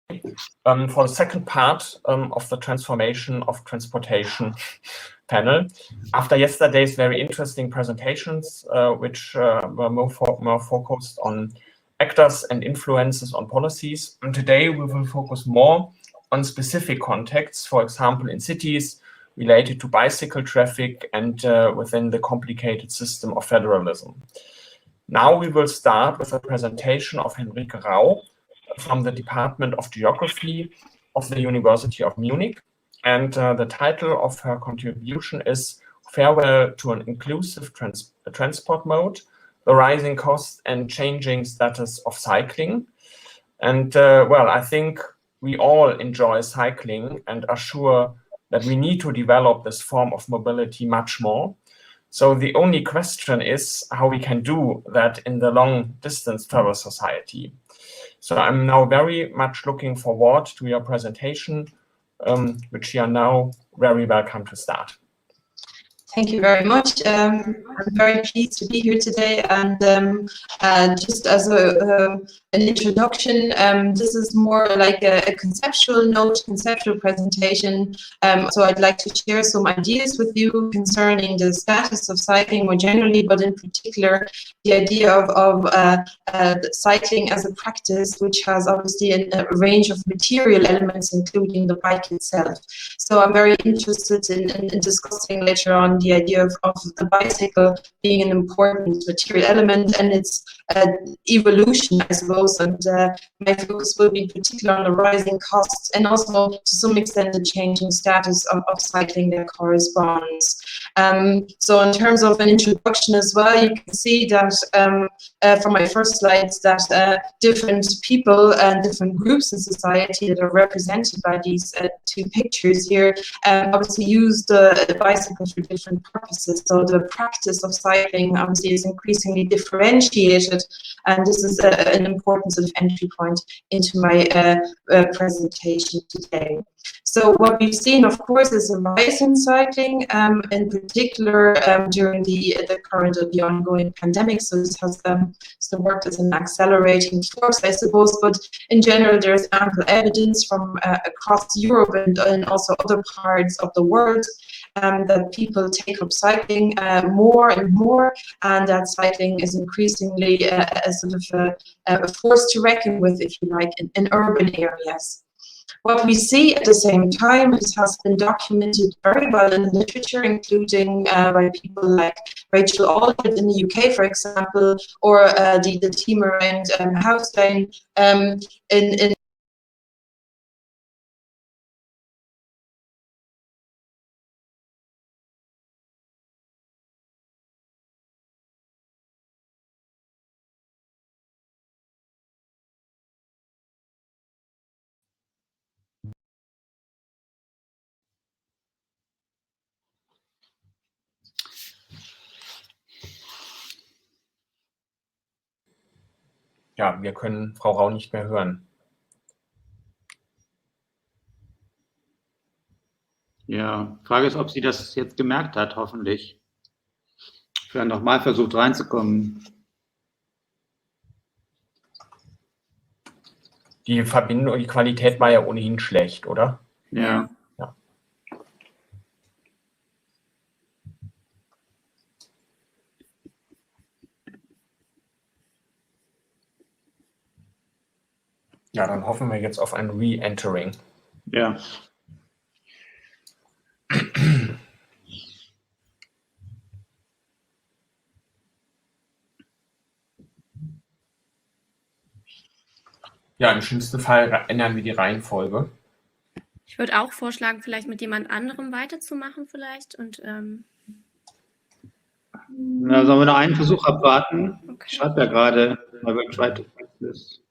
for the second part of the transformation of transportation panel. After yesterday's very interesting presentations, which were more focused on actors and influences on policies, and today we will focus more on specific contexts, for example, in cities related to bicycle traffic and within the complicated system of federalism. Now we will start with a presentation of Henrike Rau from the Department of Geography of the University of Munich. And the title of her contribution is Farewell to an Inclusive Transport Mode, the Rising Costs and Changing Status of Cycling. And well, I think we all enjoy cycling and are sure that we need to develop this form of mobility much more. So the only question is how we can do that in the long distance travel society. So I'm now very much looking forward to your presentation, which you are now very welcome to start. Thank you very much. I'm very pleased to be here today, and just as an introduction, this is more like a conceptual presentation. So I'd like to share some ideas with you concerning the status of cycling more generally, but in particular the idea of cycling as a practice, which has obviously a range of material elements, including the bike itself. So I'm very interested in discussing later on the idea of the bicycle being an important material element and its evolution, I suppose, and my focus will be in particular on the rising costs and also to some extent the changing status of cycling that corresponds. So in terms of an introduction as well, you can see that from my first slides that different people and different groups in society that are represented by these two pictures here obviously use the bicycle for different purposes. So the practice of cycling obviously is increasingly differentiated, and this is an important sort of entry point into my presentation today. So what we've seen, of course, is a rise in cycling, in particular during the current or the ongoing pandemic. So this has worked as an accelerating force, I suppose. But in general, there's ample evidence from across Europe and also other parts of the world that people take up cycling more and more, and that cycling is increasingly a sort of a force to reckon with, if you like, in urban areas. What we see at the same time, this has been documented very well in literature, including by people like Rachel Aldred in the UK, for example, or the team around Haustein in Ja, wir können Frau Rau nicht mehr hören. Ja, Frage ist, ob sie das jetzt gemerkt hat, hoffentlich. Vielleicht nochmal versucht reinzukommen. Die Verbindung, die Qualität war ja ohnehin schlecht, oder? Ja. Ja. Ja, dann hoffen wir jetzt auf ein Re-Entering. Ja. Ja, im schlimmsten Fall ändern wir die Reihenfolge. Ich würde auch vorschlagen, vielleicht mit jemand anderem weiterzumachen vielleicht. Und, Na, sollen wir noch einen Versuch abwarten? Okay. Ich schreibe ja gerade, I will try to fix this.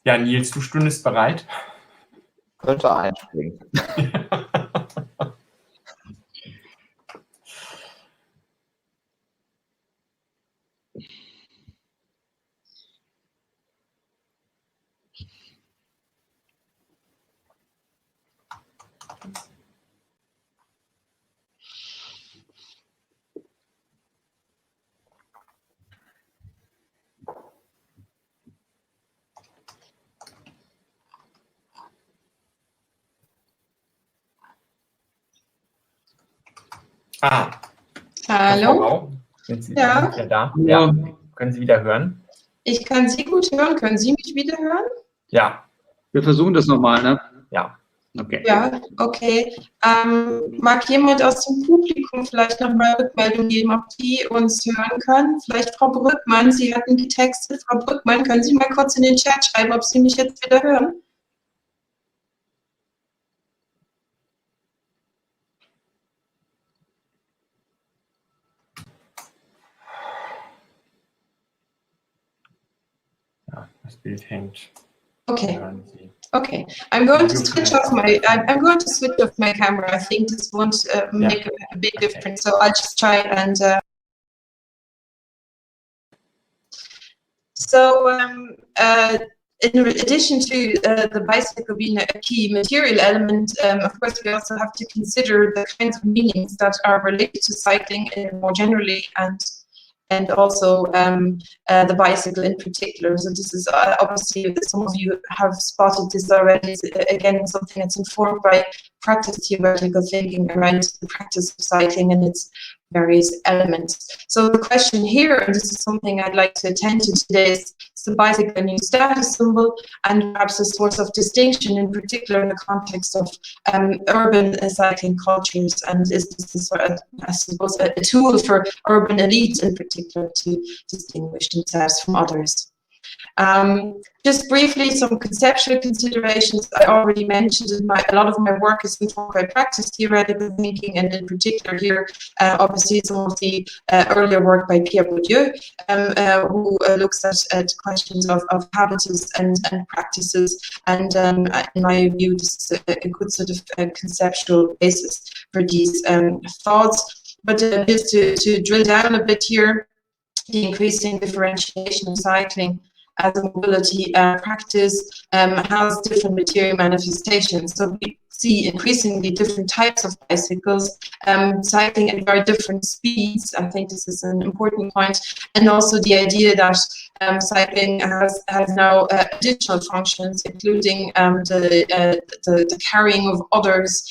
Ja, Nils, du stündest bereit? Könnte einspringen. Ah, Hallo? Frau Rau, sind Sie Ja. wieder da? Ja. Können Sie wieder hören? Ich kann Sie gut hören. Können Sie mich wieder hören? Ja, Wir versuchen das nochmal, ne? ja. Okay. Ja, okay. Mag jemand aus dem Publikum vielleicht nochmal Rückmeldung geben, ob die uns hören können? Vielleicht Frau Brückmann, Sie hatten getextet. Frau Brückmann, können Sie mal kurz in den Chat schreiben, ob Sie mich jetzt wieder hören? Ja, das Bild hängt. Okay. Hören Sie. Okay, I'm going to switch off my camera. I think this won't make a big difference. So I'll just try and. In addition to the bicycle being a key material element, of course, we also have to consider the kinds of meanings that are related to cycling more generally, and also the bicycle in particular. So this is obviously, some of you have spotted this already. It's, again, something that's informed by practice theoretical thinking around the practice of cycling and its various elements. So the question here, and this is something I'd like to attend to today, is the bicycle a new status symbol and perhaps a source of distinction, in particular in the context of urban cycling cultures, and is this I suppose a tool for urban elites in particular to distinguish themselves from others. Just briefly, some conceptual considerations. I already mentioned a lot of my work is informed by practice theoretical thinking, and in particular here, obviously some of the earlier work by Pierre Bourdieu, who looks at questions of habitus and practices, and in my view, this is a good sort of conceptual basis for these thoughts. But just to drill down a bit here, the increasing differentiation of cycling as a mobility practice has different material manifestations. So we see increasingly different types of bicycles, cycling at very different speeds. I think this is an important point. And also the idea that cycling has now additional functions, including the carrying of others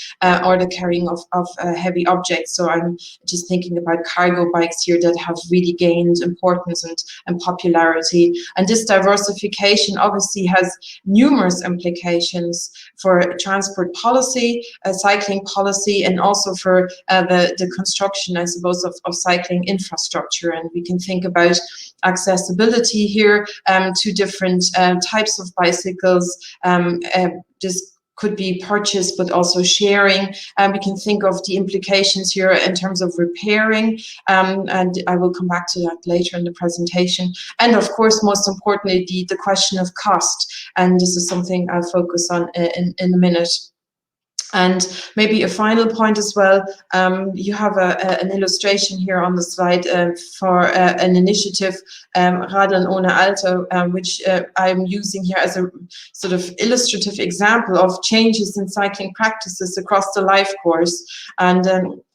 or the carrying of heavy objects. So I'm just thinking about cargo bikes here that have really gained importance and popularity. And this diversification obviously has numerous implications for transport policy, cycling policy, and also for the construction, I suppose, of cycling infrastructure. And we can think about accessibility here to different types of bicycles. This could be purchased, but also sharing. We can think of the implications here in terms of repairing, and I will come back to that later in the presentation. And of course, most importantly, the question of cost. And this is something I'll focus on in a minute. And maybe a final point as well, you have an illustration here on the slide for an initiative, Radeln ohne Alter, which I'm using here as a sort of illustrative example of changes in cycling practices across the life course. And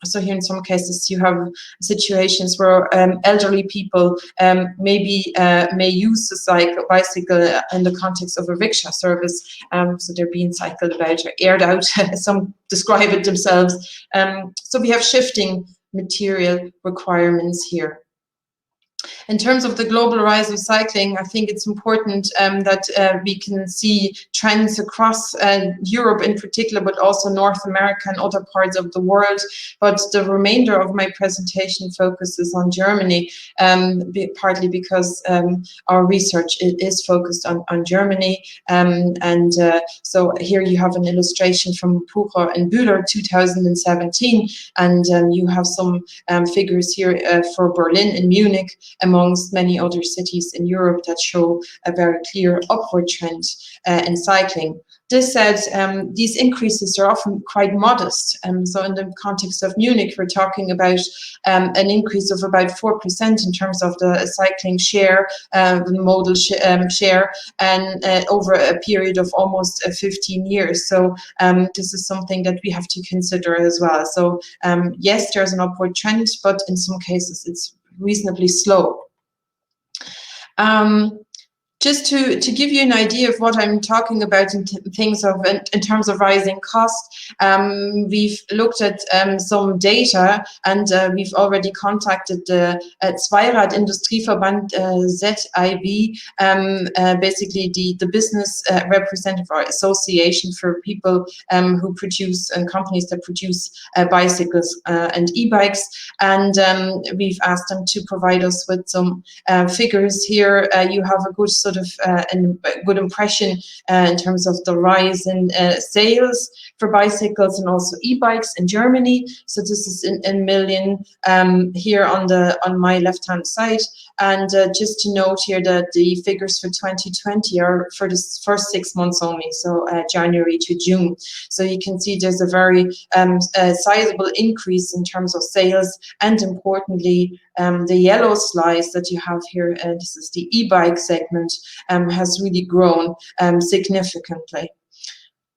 so here in some cases you have situations where elderly people may use the bicycle in the context of a rickshaw service. So they're being cycled about or aired out. Some describe it themselves. So we have shifting material requirements here. In terms of the global rise of cycling, I think it's important that we can see trends across Europe in particular, but also North America and other parts of the world. But the remainder of my presentation focuses on Germany, partly because our research is focused on Germany. So here you have an illustration from Pucher and Bühler 2017, and you have some figures here for Berlin and Munich, among amongst many other cities in Europe that show a very clear upward trend in cycling. This said, these increases are often quite modest. So in the context of Munich, we're talking about an increase of about 4% in terms of the cycling share, the modal share, and over a period of almost 15 years. So this is something that we have to consider as well. So yes, there's an upward trend, but in some cases it's reasonably slow. Just to give you an idea of what I'm talking about in terms of rising costs, we've looked at some data, and we've already contacted the Zweirad Industrieverband ZIB, basically the business representative or association for people who produce and companies that produce bicycles and e-bikes, and we've asked them to provide us with some figures here. You have a good sort of a good impression in terms of the rise in sales for bicycles and also e-bikes in Germany. So this is in million here on my left-hand side. And just to note here that the figures for 2020 are for the first 6 months only, so January to June. So you can see there's a very sizable increase in terms of sales, and importantly, the yellow slice that you have here, this is the e-bike segment, has really grown significantly.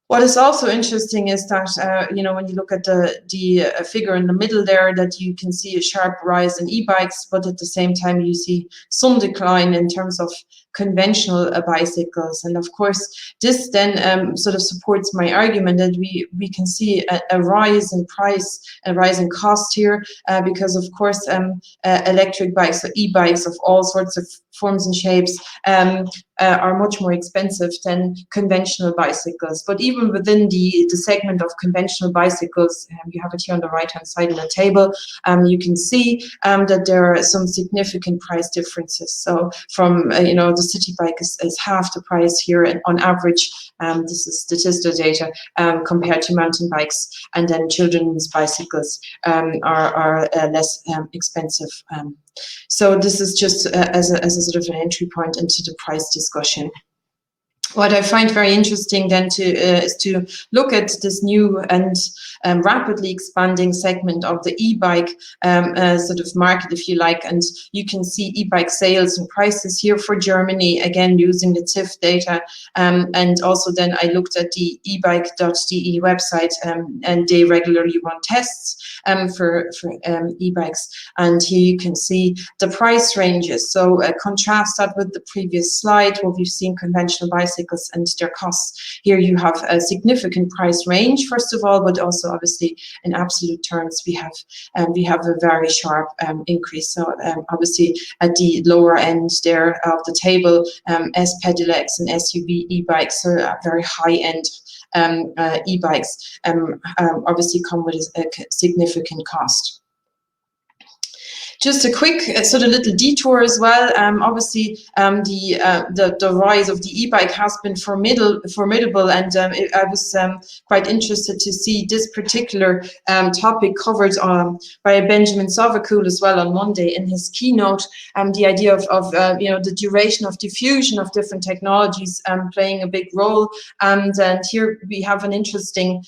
What is also interesting is that, when you look at the figure in the middle there, that you can see a sharp rise in e-bikes, but at the same time you see some decline in terms of conventional bicycles. And of course, this then sort of supports my argument that we can see a rise in price, a rise in cost here, because of course electric bikes or e-bikes of all sorts of forms and shapes are much more expensive than conventional bicycles. But even within the segment of conventional bicycles, you have it here on the right hand side in the table, you can see that there are some significant price differences. So from the city bike is half the price here, and on average, this is statistical data, compared to mountain bikes, and then children's bicycles are less expensive. So this is just as a sort of an entry point into the price discussion. What I find very interesting then is to look at this new and rapidly expanding segment of the e-bike sort of market, if you like, and you can see e-bike sales and prices here for Germany, again using the TIFF data, and also then I looked at the ebike.de website, and they regularly run tests for e-bikes, and here you can see the price ranges. So contrast that with the previous slide where we've seen conventional bicycles and their costs. Here you have a significant price range, first of all, but also obviously in absolute terms we have a very sharp increase. So obviously at the lower end there of the table, S-pedelecs and SUV e-bikes, so very high end e-bikes obviously come with a significant cost. Just a quick sort of little detour as well. Obviously, the rise of the e-bike has been formidable, and I was quite interested to see this particular topic covered by Benjamin Sovacool as well on Monday in his keynote. The idea of the duration of diffusion of different technologies playing a big role, and here we have an interesting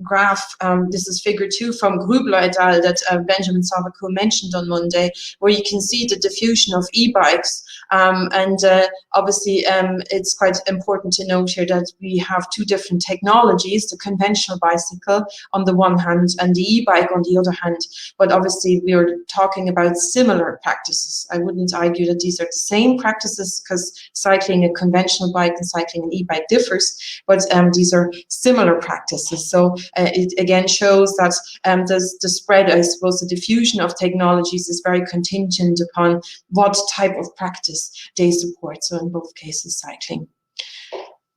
graph. This is figure 2 from Grübler et al. That Benjamin Sovacool mentioned on Monday, where you can see the diffusion of e-bikes, and obviously it's quite important to note here that we have two different technologies, the conventional bicycle on the one hand and the e-bike on the other hand, but obviously we are talking about similar practices. I wouldn't argue that these are the same practices, because cycling a conventional bike and cycling an e-bike differs, but these are similar practices. So it again shows that the spread, I suppose, the diffusion of technologies is very contingent upon what type of practice they support. So in both cases, cycling.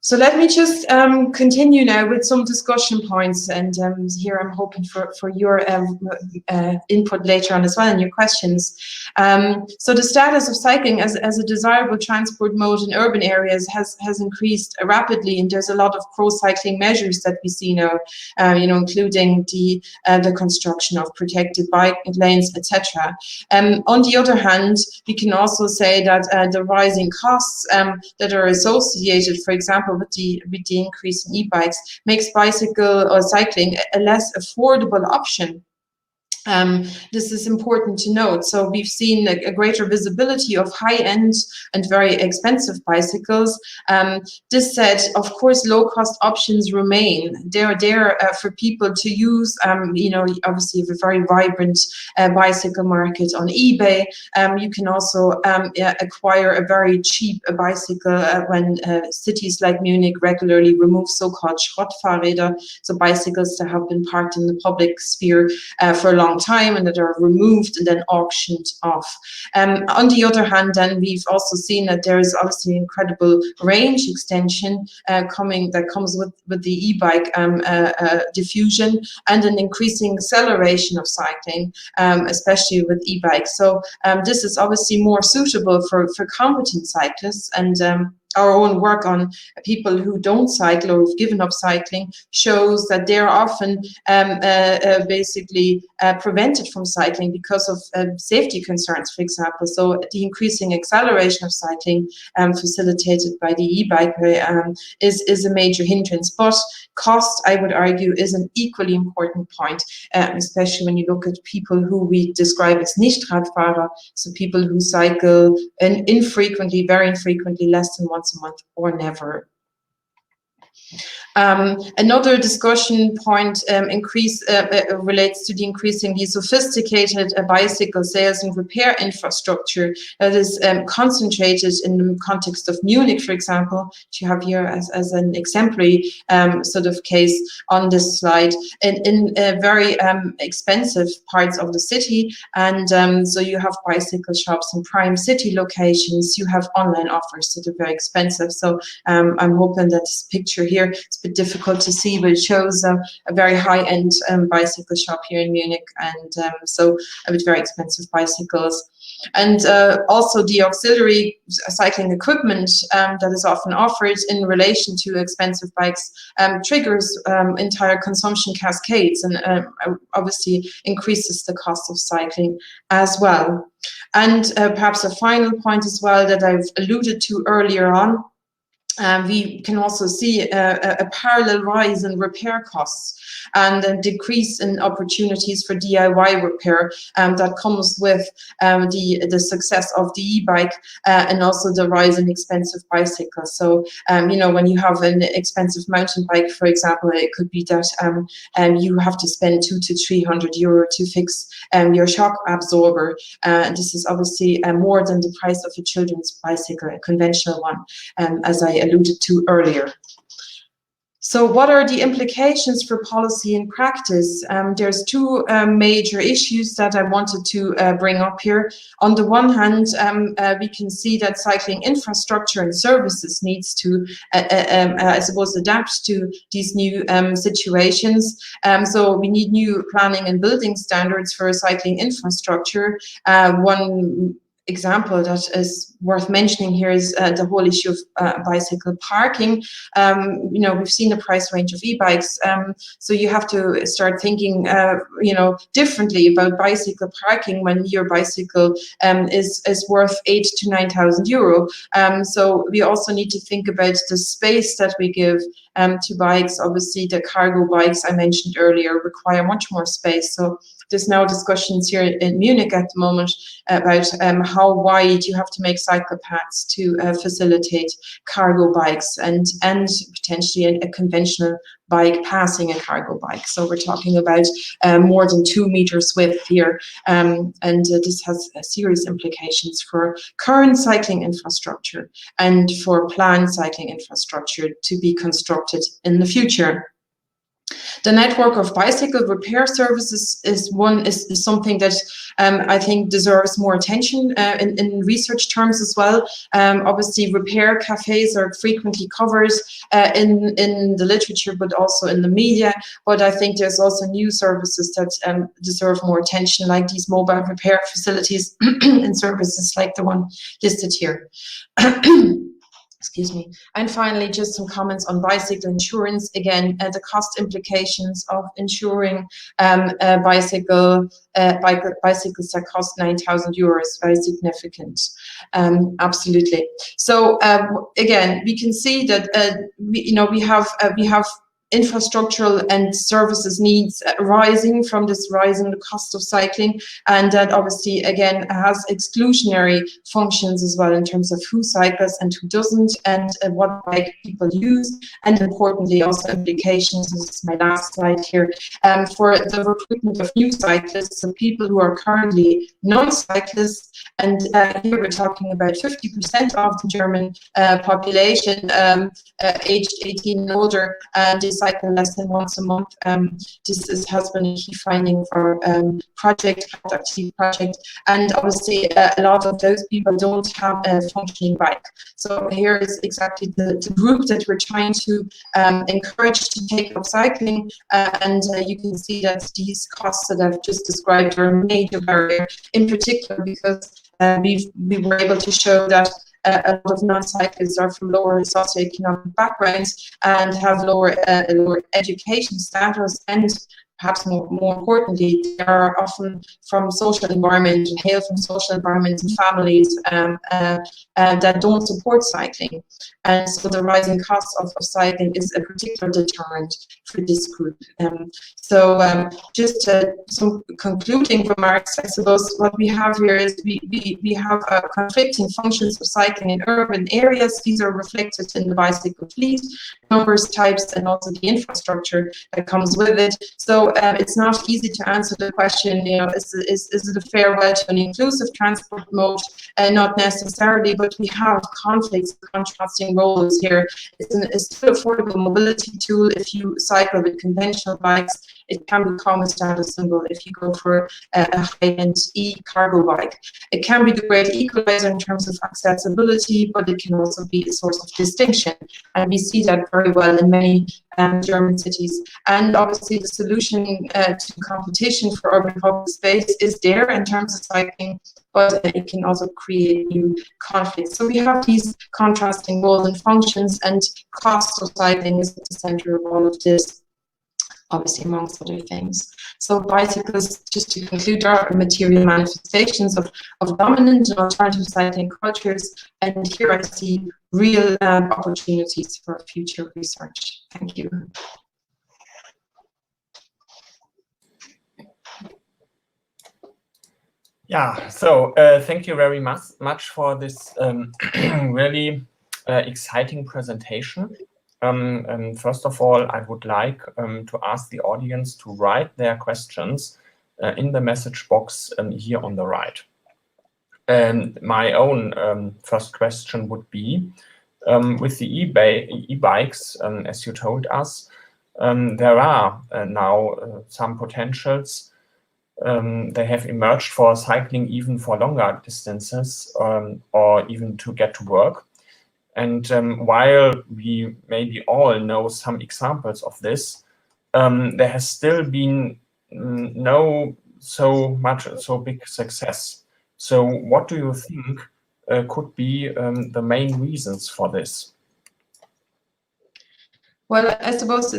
So let me just continue now with some discussion points, and here I'm hoping for your input later on as well and your questions. So the status of cycling as a desirable transport mode in urban areas has increased rapidly, and there's a lot of pro-cycling measures that we see now, including the construction of protected bike lanes, etc. On the other hand, we can also say that the rising costs that are associated, for example, with the increase in e-bikes, makes bicycle or cycling a less affordable option. This is important to note. So we've seen a greater visibility of high-end and very expensive bicycles. This said, of course, low-cost options remain. They're there for people to use. Obviously, we have a very vibrant bicycle market on eBay. You can also acquire a very cheap bicycle when cities like Munich regularly remove so-called Schrottfahrräder, so bicycles that have been parked in the public sphere for a long time and that are removed and then auctioned off. On the other hand, then we've also seen that there is obviously incredible range extension that comes with the e-bike diffusion, and an increasing acceleration of cycling, especially with e-bikes. So this is obviously more suitable for competent cyclists, and our own work on people who don't cycle or who've given up cycling shows that they're often basically prevented from cycling because of safety concerns, for example. So the increasing acceleration of cycling facilitated by the e-bike is a major hindrance. But cost, I would argue, is an equally important point, especially when you look at people who we describe as Nicht-Radfahrer, so people who cycle infrequently, very infrequently, less than once a month or never. Another discussion point relates to the increasingly sophisticated bicycle sales and repair infrastructure that is concentrated in the context of Munich, for example, which you have here as an exemplary sort of case on this slide, in very expensive parts of the city. And so you have bicycle shops in prime city locations, you have online offers that are very expensive. So I'm hoping that this picture here, it's a bit difficult to see, but it shows a very high-end bicycle shop here in Munich, and so with very expensive bicycles. And also the auxiliary cycling equipment that is often offered in relation to expensive bikes triggers entire consumption cascades, and obviously increases the cost of cycling as well. And perhaps a final point as well that I've alluded to earlier on, we can also see a parallel rise in repair costs and a decrease in opportunities for DIY repair that comes with the success of the e-bike and also the rise in expensive bicycles. So, when you have an expensive mountain bike, for example, it could be that you have to spend 200 to 300 euro to fix your shock absorber. This is obviously more than the price of a children's bicycle, a conventional one, as I alluded to earlier. So what are the implications for policy and practice? There's two major issues that I wanted to bring up here. On the one hand, we can see that cycling infrastructure and services needs to, I suppose, adapt to these new situations. So we need new planning and building standards for cycling infrastructure. One example that is worth mentioning here is the whole issue of bicycle parking. We've seen the price range of e-bikes, so you have to start thinking, differently about bicycle parking when your bicycle is worth 8,000 to 9,000 euro. So we also need to think about the space that we give to bikes. Obviously, the cargo bikes I mentioned earlier require much more space. So there's now discussions here in Munich at the moment about how wide you have to make cycle paths to facilitate cargo bikes and potentially a conventional bike passing a cargo bike. So we're talking about more than 2 meters width here, and this has serious implications for current cycling infrastructure and for planned cycling infrastructure to be constructed in the future. The network of bicycle repair services is something that I think deserves more attention in research terms as well. Obviously, repair cafes are frequently covered in the literature, but also in the media. But I think there's also new services that deserve more attention, like these mobile repair facilities and services like the one listed here. Excuse me. And finally, just some comments on bicycle insurance. Again, the cost implications of insuring bicycles that cost €9,000, very significant. Absolutely. So again, we can see that we have infrastructural and services needs rising from this rising cost of cycling, and that obviously again has exclusionary functions as well in terms of who cycles and who doesn't, and what bike people use, and importantly also implications, this is my last slide here, for the recruitment of new cyclists, so people who are currently non-cyclists, and here we're talking about 50% of the German population aged 18 and older, and they cycle less than once a month. This has been a key finding for project, and obviously a lot of those people don't have a functioning bike. So here is exactly the group that we're trying to encourage to take up cycling, and you can see that these costs that I've just described are a major barrier, in particular because we were able to show that a lot of non-cyclists are from lower socioeconomic backgrounds and have lower education status, and perhaps more importantly, they are often from social environments and hail from social environments and families that don't support cycling. And so the rising cost of cycling is a particular deterrent for this group. Just some concluding remarks, I suppose what we have here is we have conflicting functions of cycling in urban areas. These are reflected in the bicycle fleet, numbers, types, and also the infrastructure that comes with it. So it's not easy to answer the question, is it a farewell to an inclusive transport mode? Not necessarily, but we have conflicts, contrasting roles here. It's still an affordable mobility tool. If you cycle with conventional bikes, it can become a status symbol if you go for a high-end e-cargo bike. It can be the great equalizer in terms of accessibility, but it can also be a source of distinction. And we see that very well in many German cities. And obviously the solution to competition for urban public space is there in terms of cycling, but it can also create new conflicts. So we have these contrasting roles and functions, and cost of cycling is at the center of all of this, obviously amongst other things. So bicycles, just to conclude, are material manifestations of dominant and alternative cycling cultures, and here I see real opportunities for future research. Thank you. Yeah, so thank you very much for this really exciting presentation. And first of all, I would like to ask the audience to write their questions in the message box here on the right. And my own first question would be, with the e-bikes, as you told us, there are now some potentials. They have emerged for cycling even for longer distances or even to get to work. And while we maybe all know some examples of this, there has still been no so big success. So what do you think could be the main reasons for this? Well, I suppose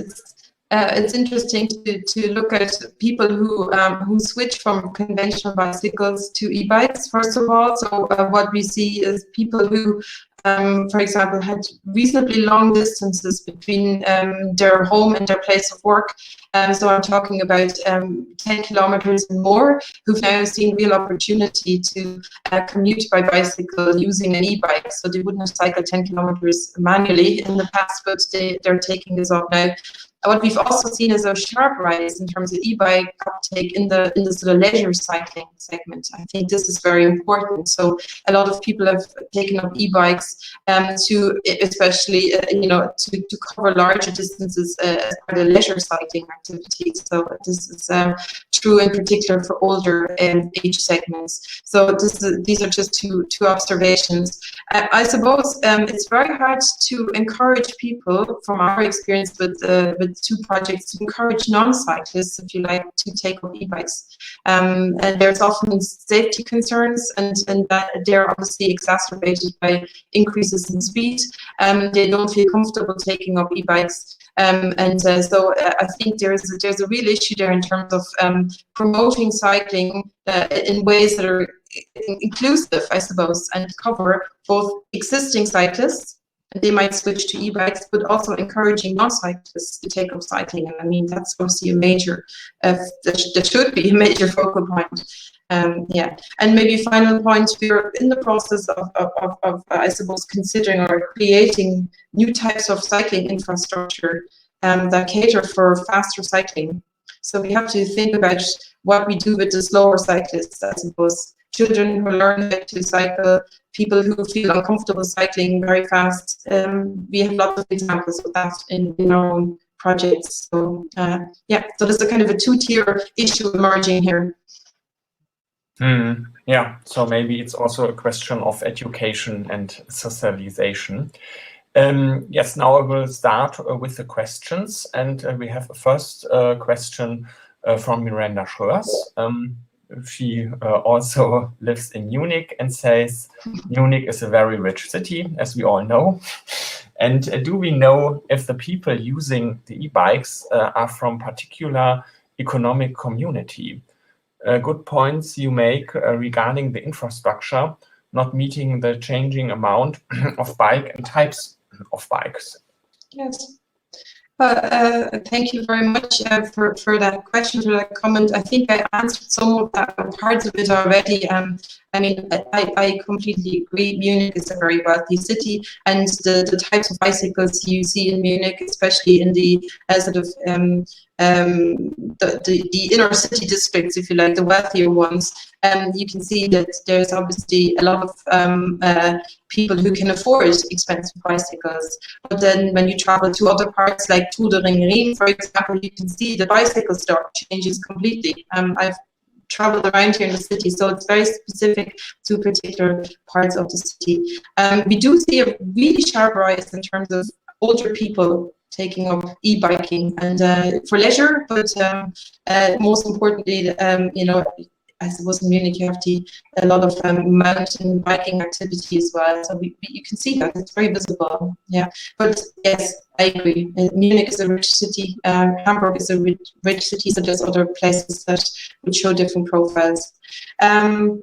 it's interesting to look at people who switch from conventional bicycles to e-bikes, first of all. So what we see is people who, for example, had reasonably long distances between their home and their place of work. So I'm talking about 10 kilometers and more, who've now seen real opportunity to commute by bicycle using an e-bike. So they wouldn't have cycled 10 kilometers manually in the past, but they're taking this up now. what we've also seen is a sharp rise in terms of e-bike uptake in the sort of leisure cycling segment. I think this is very important. So a lot of people have taken up e-bikes to, especially to cover larger distances as part of leisure cycling activities. So this is true in particular for older age segments. So these are just two observations. I suppose it's very hard to encourage people, from our experience with two projects, to encourage non-cyclists, if you like, to take up e-bikes. And there's often safety concerns, and that they're obviously exacerbated by increases in speed. They don't feel comfortable taking up e-bikes. So I think there's a real issue there in terms of promoting cycling in ways that are inclusive, I suppose, and cover both existing cyclists. They might switch to e-bikes, but also encouraging non-cyclists to take up cycling. And I mean, that's obviously a major, that should be a major focal point. And maybe a final point, we're in the process of I suppose, considering or creating new types of cycling infrastructure that cater for faster cycling. So we have to think about what we do with the slower cyclists, I suppose. Children who learn to cycle, people who feel uncomfortable cycling very fast. We have lots of examples of that in our own projects. So so there's a kind of a two-tier issue emerging here. Yeah, so maybe it's also a question of education and socialization. Yes, now I will start with the questions, and we have a first question from Miranda Schroers. She also lives in Munich and says, Munich is a very rich city, as we all know. And do we know if the people using the e-bikes are from particular economic community? Good points you make regarding the infrastructure not meeting the changing amount of bike and types of bikes. Yes. Thank you very much for that question, for that comment. I think I answered some of that, parts of it already. I mean, I completely agree. Munich is a very wealthy city, and the types of bicycles you see in Munich, especially in the the inner city districts, if you like, the wealthier ones, you can see that there's obviously a lot of people who can afford expensive bicycles. But then when you travel to other parts like Tudering, for example, you can see the bicycle stock changes completely. I've traveled around here in the city, so it's very specific to particular parts of the city. We do see a really sharp rise in terms of older people taking up e-biking and for leisure, but most importantly, I suppose in Munich you have a lot of mountain biking activity as well. So you can see that, it's very visible. Yeah, but yes, I agree. Munich is a rich city. Hamburg is a rich city. So there's other places that would show different profiles.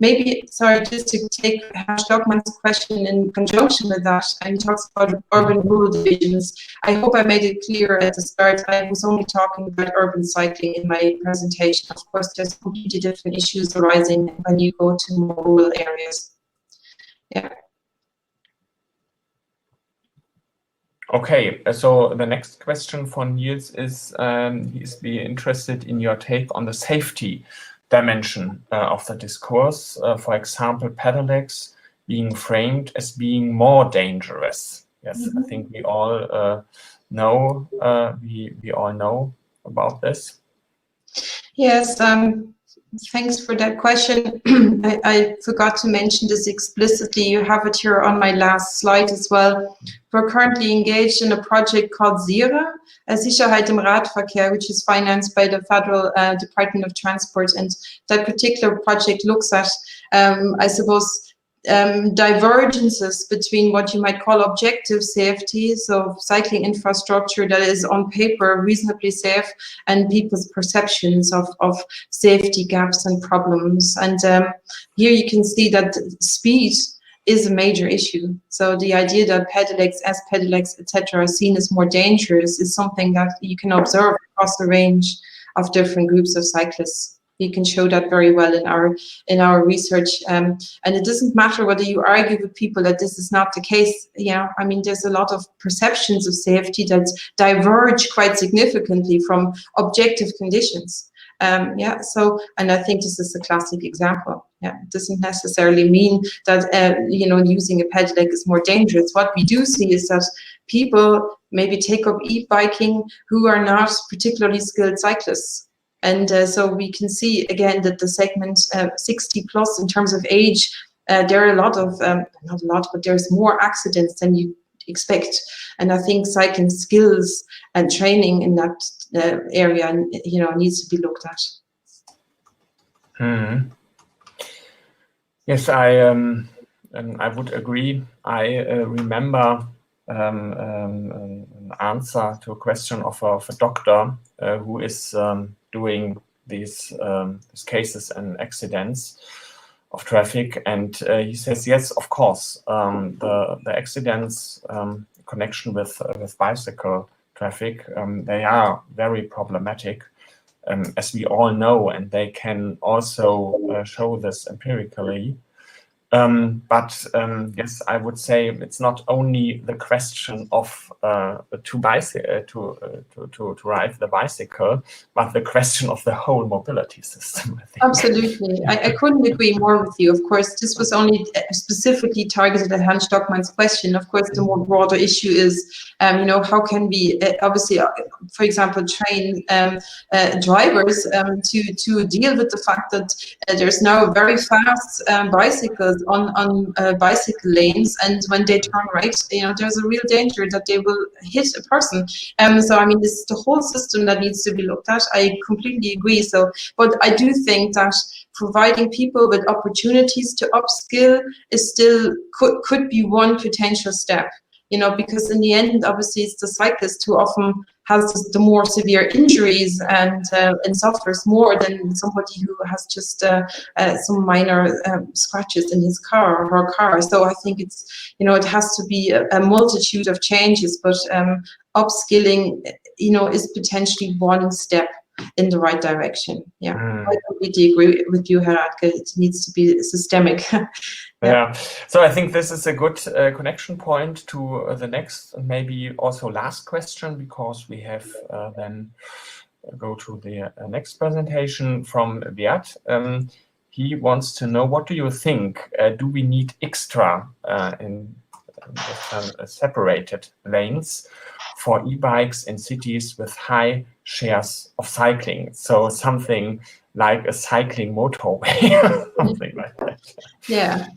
Maybe, sorry, just to take Stockmann's question in conjunction with that, and he talks about urban-rural divisions. I hope I made it clear at the start. I was only talking about urban cycling in my presentation. Of course, there's completely different issues arising when you go to more rural areas. Yeah. Okay, so the next question for Niels is, he's be interested in your take on the safety dimension of the discourse. For example, pedelecs being framed as being more dangerous. Yes, I think we all know, we all know about this. Yes, thanks for that question. I forgot to mention this explicitly. You have it here on my last slide as well. We're currently engaged in a project called SIRA, Sicherheit im Radverkehr, which is financed by the Federal Department of Transport. And that particular project looks at, I suppose, divergences between what you might call objective safety, so cycling infrastructure that is on paper reasonably safe, and people's perceptions of safety gaps and problems. And here you can see that speed is a major issue. So the idea that pedelecs, S-pedelecs, etc., are seen as more dangerous is something that you can observe across the range of different groups of cyclists. We can show that very well in our research, and it doesn't matter whether you argue with people that this is not the case. I mean, there's a lot of perceptions of safety that diverge quite significantly from objective conditions. So, and I think this is a classic example. It doesn't necessarily mean that using a pedelec is more dangerous. What we do see is that people maybe take up e-biking who are not particularly skilled cyclists. And so we can see again that the segment 60 plus in terms of age, there are a lot of, not a lot, but there's more accidents than you expect. And I think cycling skills and training in that area, needs to be looked at. Yes, I would agree. I remember an answer to a question of a doctor who is doing these cases and accidents of traffic, and he says, yes, of course, the accidents connection with bicycle traffic, they are very problematic, as we all know, and they can also show this empirically. But yes, I would say it's not only the question of to ride the bicycle, but the question of the whole mobility system, I think. Absolutely. I couldn't agree more with you. Of course, this was only specifically targeted at Hans Stockmann's question. Of course, the more broader issue is, how can we obviously, for example, train drivers to deal with the fact that there's now very fast bicycles on bicycle lanes, and when they turn right, there's a real danger that they will hit a person. So I mean, this is the whole system that needs to be looked at. I completely agree. So, but I do think that providing people with opportunities to upskill is still could be one potential step. Because in the end, obviously, it's the cyclist who often has the more severe injuries and suffers more than somebody who has just some minor scratches in his car or her car. So I think it's, it has to be a multitude of changes, but upskilling, is potentially one step in the right direction. I completely agree with you, Heratke. It needs to be systemic. Yeah, so I think this is a good connection point to the next and maybe also last question, because we have then go to the next presentation from Beat. He wants to know, what do you think? Do we need extra in separated lanes for e-bikes in cities with high shares of cycling? So something like a cycling motorway, something like that. Yeah.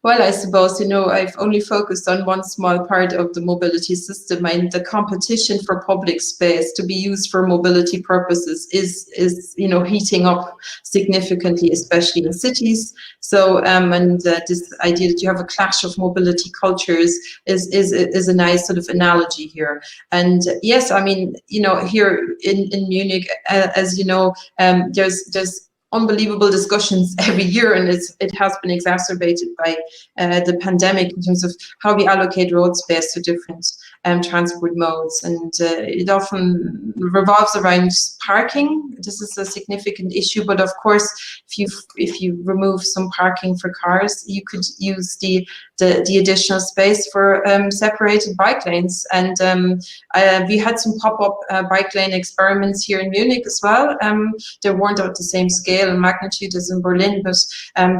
Well, I suppose, I've only focused on one small part of the mobility system, and the competition for public space to be used for mobility purposes is heating up significantly, especially in cities. So, and this idea that you have a clash of mobility cultures is a nice sort of analogy here. And yes, I mean, here in Munich, as you know, there's unbelievable discussions every year, and it has been exacerbated by the pandemic in terms of how we allocate road space to different transport modes, and it often revolves around parking. This is a significant issue, but of course, if you remove some parking for cars, you could use the additional space for separated bike lanes. And we had some pop-up bike lane experiments here in Munich as well. They weren't at the same scale and magnitude as in Berlin, but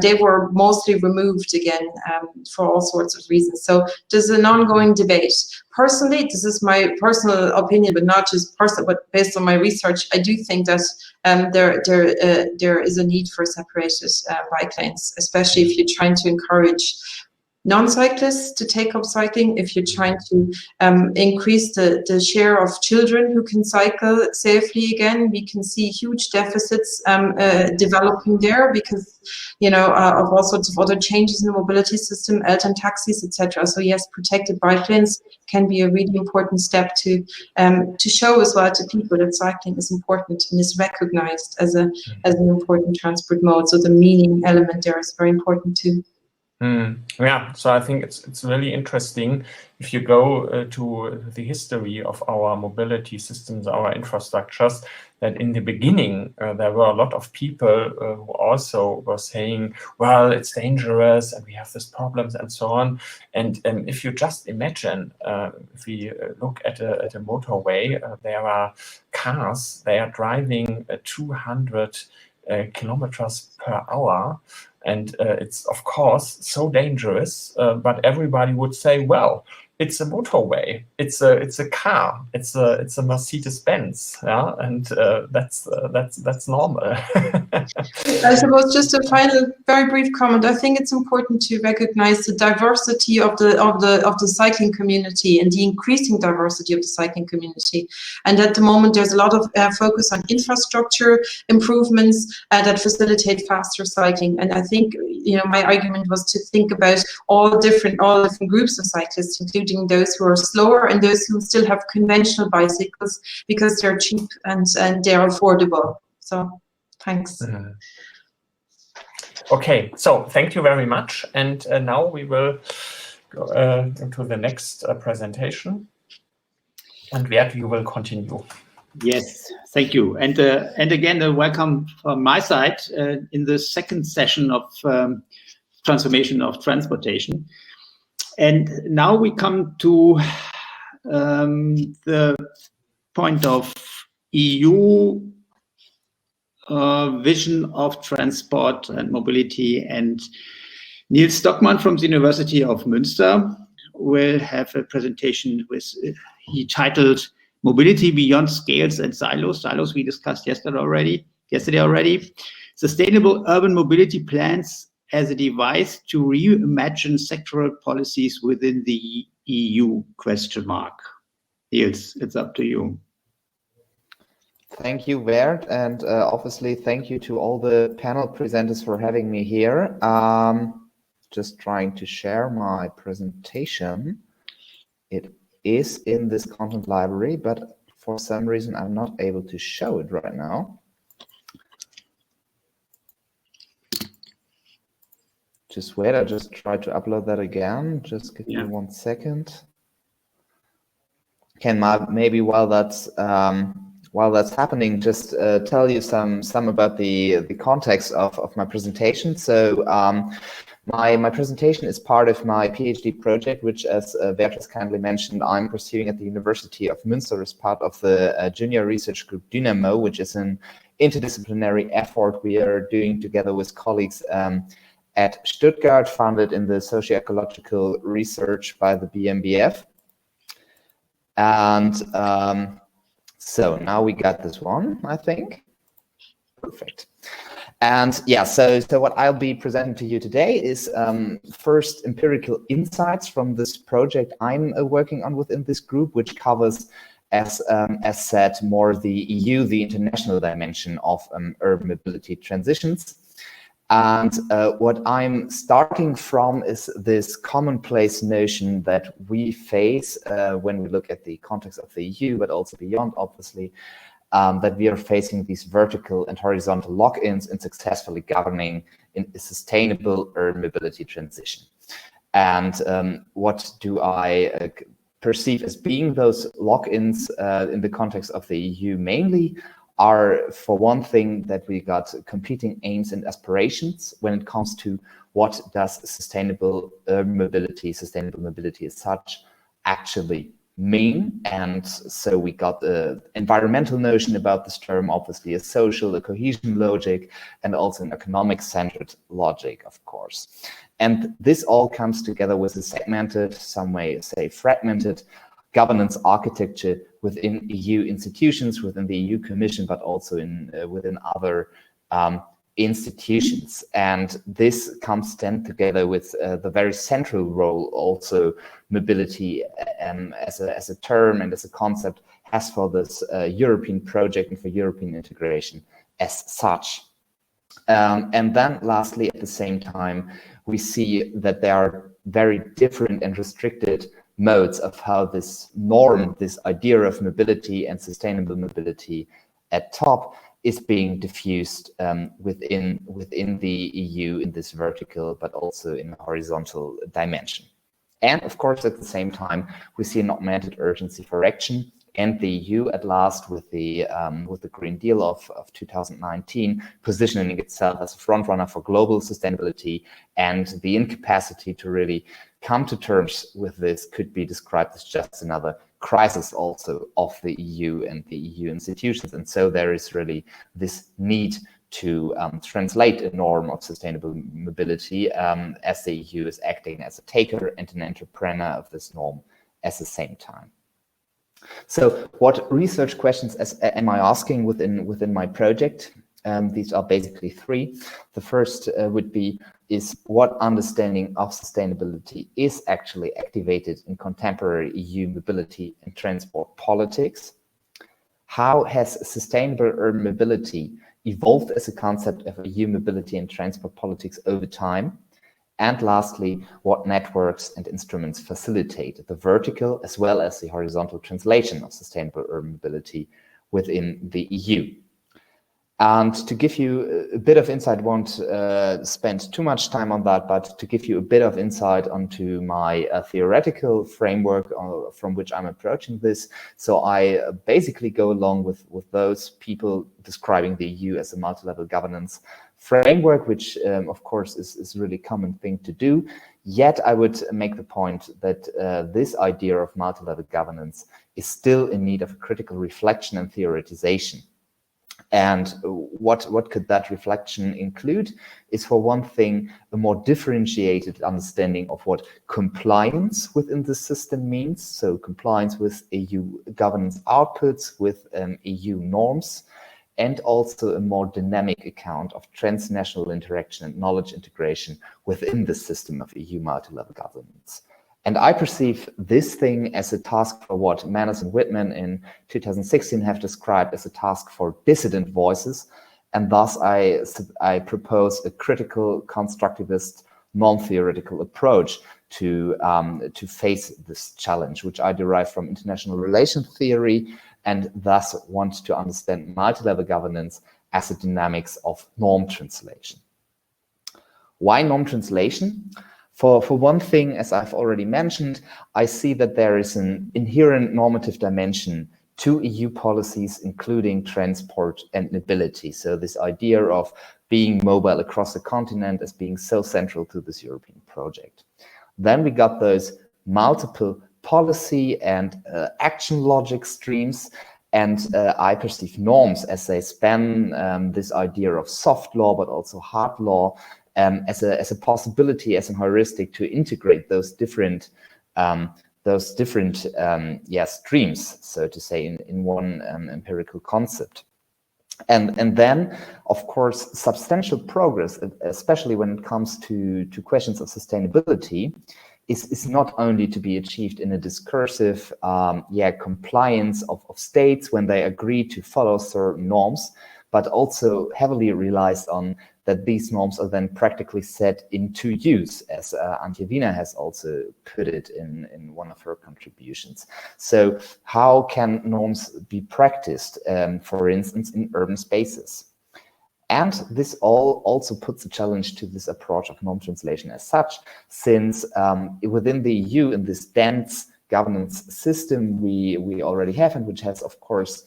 they were mostly removed again for all sorts of reasons. So there's an ongoing debate. Personally, this is my personal opinion, but not just personal, but based on my research, I do think that there is a need for separated bike lanes, especially if you're trying to encourage non-cyclists to take up cycling, if you're trying to increase the share of children who can cycle safely again. We can see huge deficits developing there because, of all sorts of other changes in the mobility system, Eltern taxis, etc. So yes, protected bike lanes can be a really important step to show as well to people that cycling is important and is recognized as an important transport mode. So the meaning element there is very important too. Yeah, so I think it's really interesting if you go to the history of our mobility systems, our infrastructures, that in the beginning there were a lot of people who also were saying, well, it's dangerous and we have these problems and so on. And if you just imagine, if we look at a motorway, there are cars, they are driving 200 kilometers per hour. And it's, of course, so dangerous, but everybody would say, well, it's a motorway, it's a car, it's a Mercedes-Benz, yeah, and that's normal. I suppose just a final, very brief comment. I think it's important to recognize the diversity of the cycling community and the increasing diversity of the cycling community. And at the moment, there's a lot of focus on infrastructure improvements that facilitate faster cycling. And I think, my argument was to think about all different groups of cyclists, including those who are slower and those who still have conventional bicycles because they're cheap and they're affordable. So thanks. Okay, so thank you very much. And now we will go to the next presentation. And Bert, you will continue. Yes, thank you. And again, welcome from my side in the second session of transformation of transportation. And now we come to the point of EU vision of transport and mobility. And Niels Stockmann from the University of Münster will have a presentation he titled Mobility Beyond Scales and Silos. Silos we discussed yesterday already. Sustainable urban mobility plans as a device to reimagine sectoral policies within the EU, ? Niels, it's up to you. Thank you, Bert, and obviously thank you to all the panel presenters for having me here. Just trying to share my presentation. It is in this content library, but for some reason I'm not able to show it right now. Just wait, I just tried to upload that again. Just give me 1 second. Can maybe while that's happening, just tell you some about the context of my presentation. So my presentation is part of my PhD project, which, as Bert has kindly mentioned, I'm pursuing at the University of Münster as part of the junior research group Dynamo, which is an interdisciplinary effort we are doing together with colleagues at Stuttgart, founded in the socio-ecological research by the BMBF. And so now we got this one, I think. Perfect. And yeah, so what I'll be presenting to you today is first empirical insights from this project I'm working on within this group, which covers, as said, more the EU, the international dimension of urban mobility transitions. And what I'm starting from is this commonplace notion that we face when we look at the context of the EU, but also beyond, obviously, that we are facing these vertical and horizontal lock-ins in successfully governing in a sustainable urban mobility transition. And what do I perceive as being those lock-ins in the context of the EU mainly are, for one thing, that we got competing aims and aspirations when it comes to what does sustainable mobility as such actually mean. And so we got the environmental notion about this term, obviously a social, a cohesion logic, and also an economic-centered logic, of course. And this all comes together with a segmented, some may say fragmented, governance architecture within EU institutions, within the EU Commission, but also within other institutions. And this comes then together with the very central role also mobility as a term and as a concept has for this European project and for European integration as such. And then lastly, at the same time, we see that there are very different and restricted modes of how this norm, this idea of mobility and sustainable mobility at top is being diffused within the EU in this vertical, but also in a horizontal dimension. And of course, at the same time, we see an augmented urgency for action. And the EU at last, with the Green Deal of 2019, positioning itself as a frontrunner for global sustainability, and the incapacity to really come to terms with this could be described as just another crisis also of the EU and the EU institutions. And so there is really this need to translate a norm of sustainable mobility as the EU is acting as a taker and an entrepreneur of this norm at the same time. So what research questions am I asking within my project? These are basically three. The first would be, is what understanding of sustainability is actually activated in contemporary EU mobility and transport politics? How has sustainable urban mobility evolved as a concept of EU mobility and transport politics over time? And lastly, what networks and instruments facilitate the vertical as well as the horizontal translation of sustainable urban mobility within the EU? And to give you a bit of insight, I won't spend too much time on that, but to give you a bit of insight onto my theoretical framework from which I'm approaching this. So I basically go along with those people describing the EU as a multi-level governance framework, which of course is really common thing to do. Yet I would make the point that this idea of multi-level governance is still in need of a critical reflection and theoretization. And what could that reflection include is, for one thing, a more differentiated understanding of what compliance within the system means. So compliance with EU governance outputs, with EU norms, and also a more dynamic account of transnational interaction and knowledge integration within the system of EU multi-level governance. And I perceive this thing as a task for what Manners and Whitman in 2016 have described as a task for dissident voices. And thus I propose a critical, constructivist, non-theoretical approach to face this challenge, which I derive from international relations theory, and thus want to understand multi-level governance as a dynamics of norm translation. Why norm translation? For one thing, as I've already mentioned, I see that there is an inherent normative dimension to EU policies, including transport and mobility. So this idea of being mobile across the continent as being so central to this European project. Then we got those multiple policy and action logic streams, and I perceive norms as they span this idea of soft law, but also hard law, as a possibility, as a heuristic to integrate those different streams, so to say, in one empirical concept. And then, of course, substantial progress, especially when it comes to questions of sustainability, is not only to be achieved in a discursive compliance of states when they agree to follow certain norms, but also heavily relies on that these norms are then practically set into use, as Antje Wiener has also put it in one of her contributions. So how can norms be practiced, for instance, in urban spaces? And this all also puts a challenge to this approach of norm translation as such, since within the EU, in this dense governance system we already have, and which has, of course,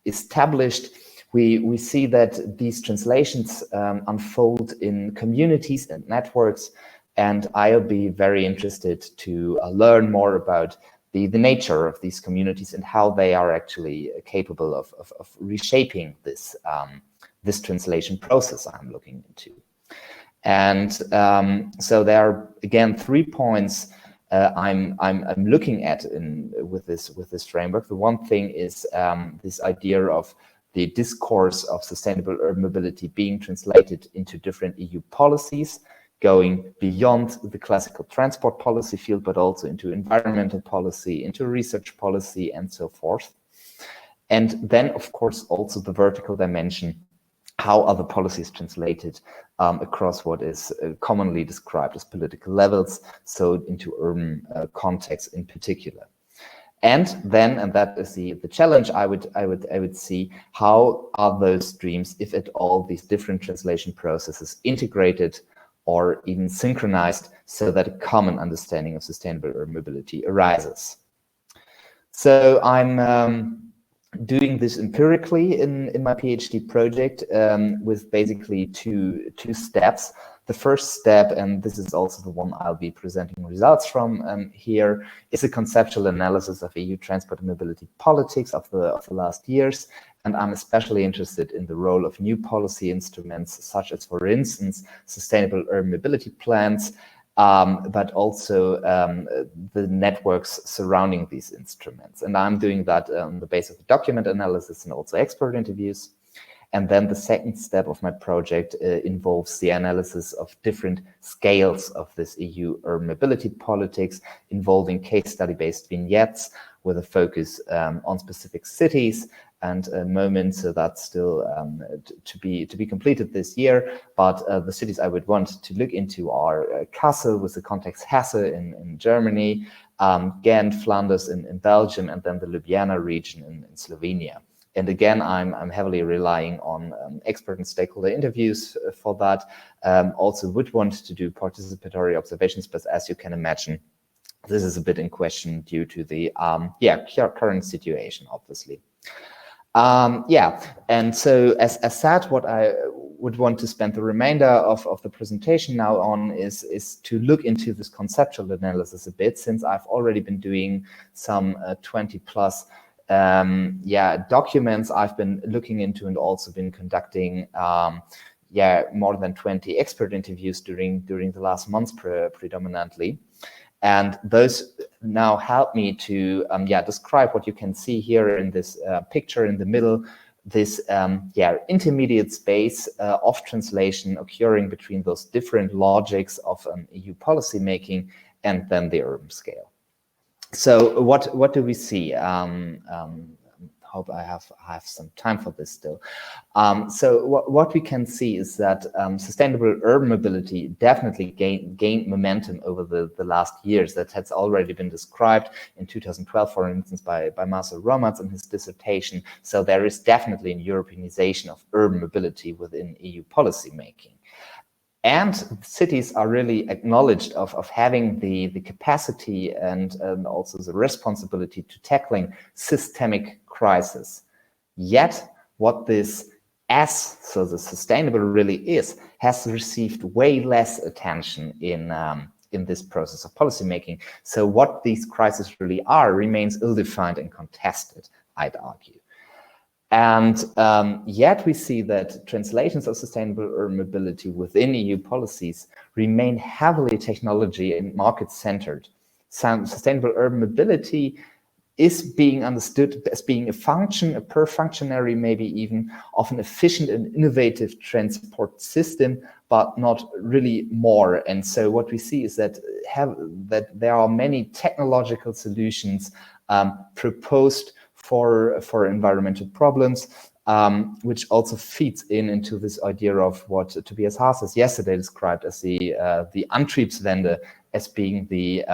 established, we see that these translations unfold in communities and networks, and I'll be very interested to learn more about the nature of these communities and how they are actually capable of reshaping this this translation process I'm looking into. And so there are, again, 3 points I'm looking at with this framework. The one thing is this idea of the discourse of sustainable urban mobility being translated into different EU policies, going beyond the classical transport policy field, but also into environmental policy, into research policy, and so forth. And then, of course, also the vertical dimension, how are the policies translated across what is commonly described as political levels, so into urban contexts in particular. And then, and that is the challenge, I would see how are those streams, if at all, these different translation processes integrated or even synchronized so that a common understanding of sustainable urban mobility arises. So I'm doing this empirically in my PhD project with basically two steps. The first step, and this is also the one I'll be presenting results from here, is a conceptual analysis of EU transport and mobility politics of the last years. And I'm especially interested in the role of new policy instruments, such as, for instance, sustainable urban mobility plans, but also the networks surrounding these instruments. And I'm doing that on the basis of document analysis and also expert interviews. And then the second step of my project involves the analysis of different scales of this EU urban mobility politics, involving case study-based vignettes with a focus on specific cities and moments. So that's still to be completed this year. But the cities I would want to look into are Kassel with the context Hesse in Germany, Ghent, Flanders in Belgium, and then the Ljubljana region in Slovenia. And again, I'm heavily relying on expert and stakeholder interviews for that. Also would want to do participatory observations, but as you can imagine, this is a bit in question due to the current situation, obviously. And so as said, what I would want to spend the remainder of the presentation now on is to look into this conceptual analysis a bit, since I've already been doing some 20 plus documents I've been looking into, and also been conducting more than 20 expert interviews during the last months predominantly. And those now help me to describe what you can see here in this picture in the middle, this intermediate space of translation occurring between those different logics of EU policy making and then the urban scale. So what do we see? Hope I have some time for this still. So what we can see is that sustainable urban mobility definitely gained momentum over the last years. That has already been described in 2012, for instance, by Marcel Romatz in his dissertation. So there is definitely a Europeanization of urban mobility within EU policy making. And cities are really acknowledged of having the capacity and also the responsibility to tackling systemic crisis. Yet, what this S, so the sustainable really is, has received way less attention in this process of policymaking. So what these crises really are remains ill-defined and contested, I'd argue. And yet we see that translations of sustainable urban mobility within EU policies remain heavily technology and market-centered. Sustainable urban mobility is being understood as being a function, a per-functionary maybe even, of an efficient and innovative transport system, but not really more. And so what we see is that there are many technological solutions proposed for environmental problems, which also feeds into this idea of what Tobias Haas has yesterday described as the Antriebswende, as being the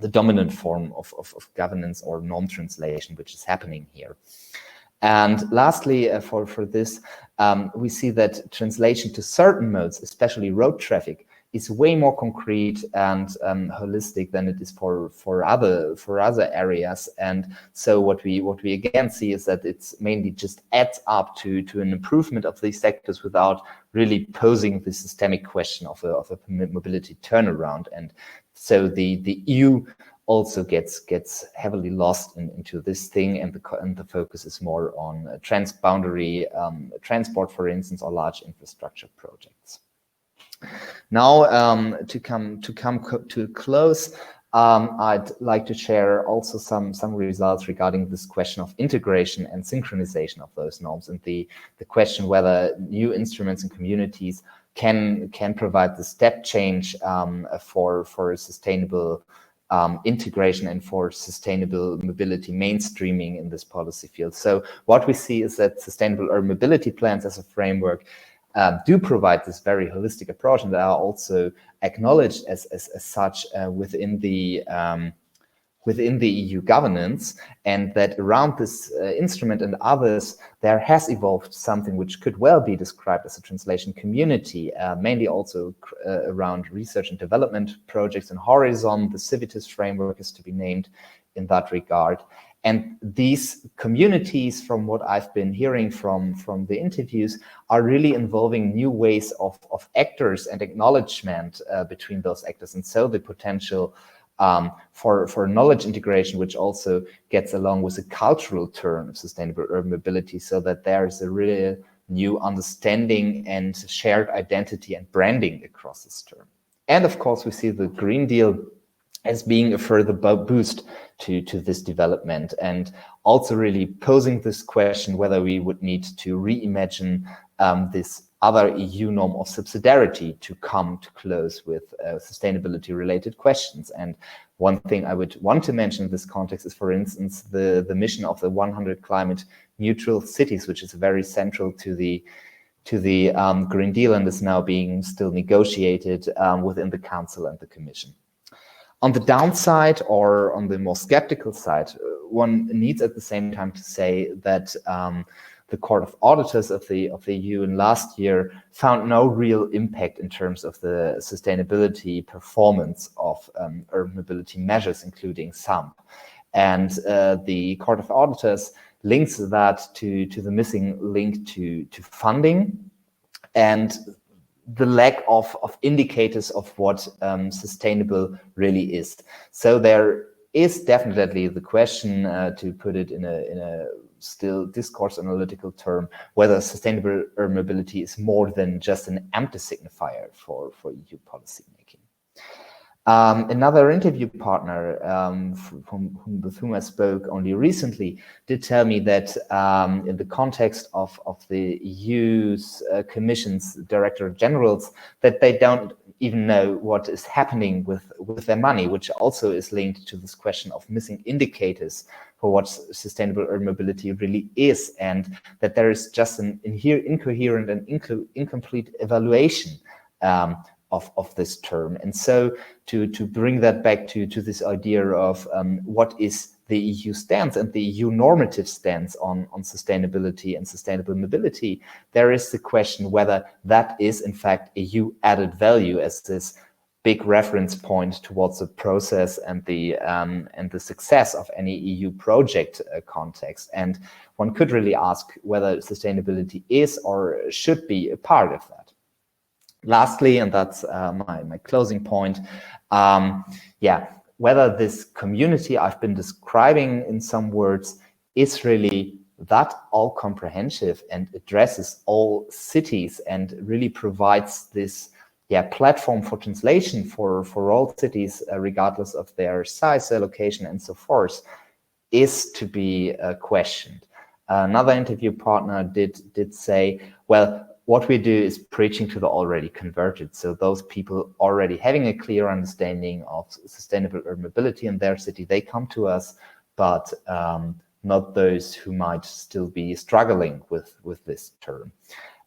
dominant form of governance or norm translation, which is happening here. And lastly, for this, we see that translation to certain modes, especially road traffic, is way more concrete and holistic than it is for other areas. And so what we again see is that it's mainly just adds up to an improvement of these sectors without really posing the systemic question of a mobility turnaround. And so the EU also gets heavily lost into this thing, and the focus is more on transboundary transport, for instance, or large infrastructure projects. Now, to come to a close, I'd like to share also some results regarding this question of integration and synchronization of those norms, and the question whether new instruments and communities can provide the step change for a sustainable integration and for sustainable mobility mainstreaming in this policy field. So what we see is that sustainable urban mobility plans as a framework do provide this very holistic approach, and they are also acknowledged as such within the within the EU governance, and that around this instrument and others, there has evolved something which could well be described as a translation community, mainly also around research and development projects in Horizon. The Civitas framework is to be named in that regard. And these communities, from what I've been hearing from the interviews, are really involving new ways of actors and acknowledgement between those actors. And so the potential for knowledge integration, which also gets along with a cultural turn of sustainable urban mobility, so that there is a real new understanding and shared identity and branding across this term. And of course, we see the Green Deal as being a further boost to this development, and also really posing this question whether we would need to reimagine this other EU norm of subsidiarity to come to close with sustainability related questions. And one thing I would want to mention in this context is, for instance, the mission of the 100 climate neutral cities, which is very central to the Green Deal and is now being still negotiated within the Council and the Commission. On the downside, or on the more skeptical side, one needs at the same time to say that the Court of Auditors of the EU in last year found no real impact in terms of the sustainability performance of urban mobility measures, including SAMP. And the Court of Auditors links that to the missing link to funding and the lack of indicators of what sustainable really is. So there is definitely the question, to put it in a still discourse analytical term, whether sustainable urban mobility is more than just an empty signifier for EU policy making. Another interview partner with whom I spoke only recently did tell me that in the context of the EU's Commission's Director Generals, that they don't even know what is happening with their money, which also is linked to this question of missing indicators for what sustainable urban mobility really is, and that there is just an incoherent and incomplete evaluation of this term. And so to bring that back to this idea of what is the EU stance and the EU normative stance on sustainability and sustainable mobility, there is the question whether that is in fact EU added value as this big reference point towards the process and the success of any EU project context. And one could really ask whether sustainability is or should be a part of that. Lastly, and that's my closing point, whether this community I've been describing in some words is really that all comprehensive and addresses all cities and really provides this platform for translation for all cities, regardless of their size, their location, and so forth, is to be questioned. Another interview partner did say, well, what we do is preaching to the already converted. So those people already having a clear understanding of sustainable urban mobility in their city, they come to us, but not those who might still be struggling with this term.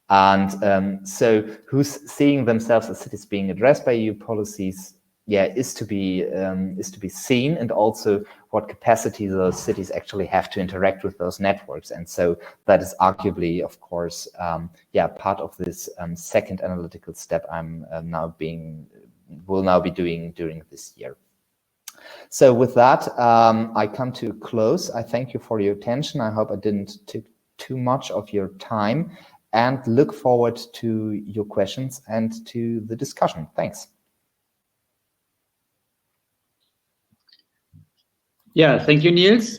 And so who's seeing themselves as cities being addressed by EU policies, is to be seen, and also what capacity those cities actually have to interact with those networks. And so that is arguably, of course, part of this second analytical step I'm will now be doing during this year. So with that, I come to a close. I thank you for your attention. I hope I didn't take too much of your time, and look forward to your questions and to the discussion. Thanks. Yeah, thank you, Niels.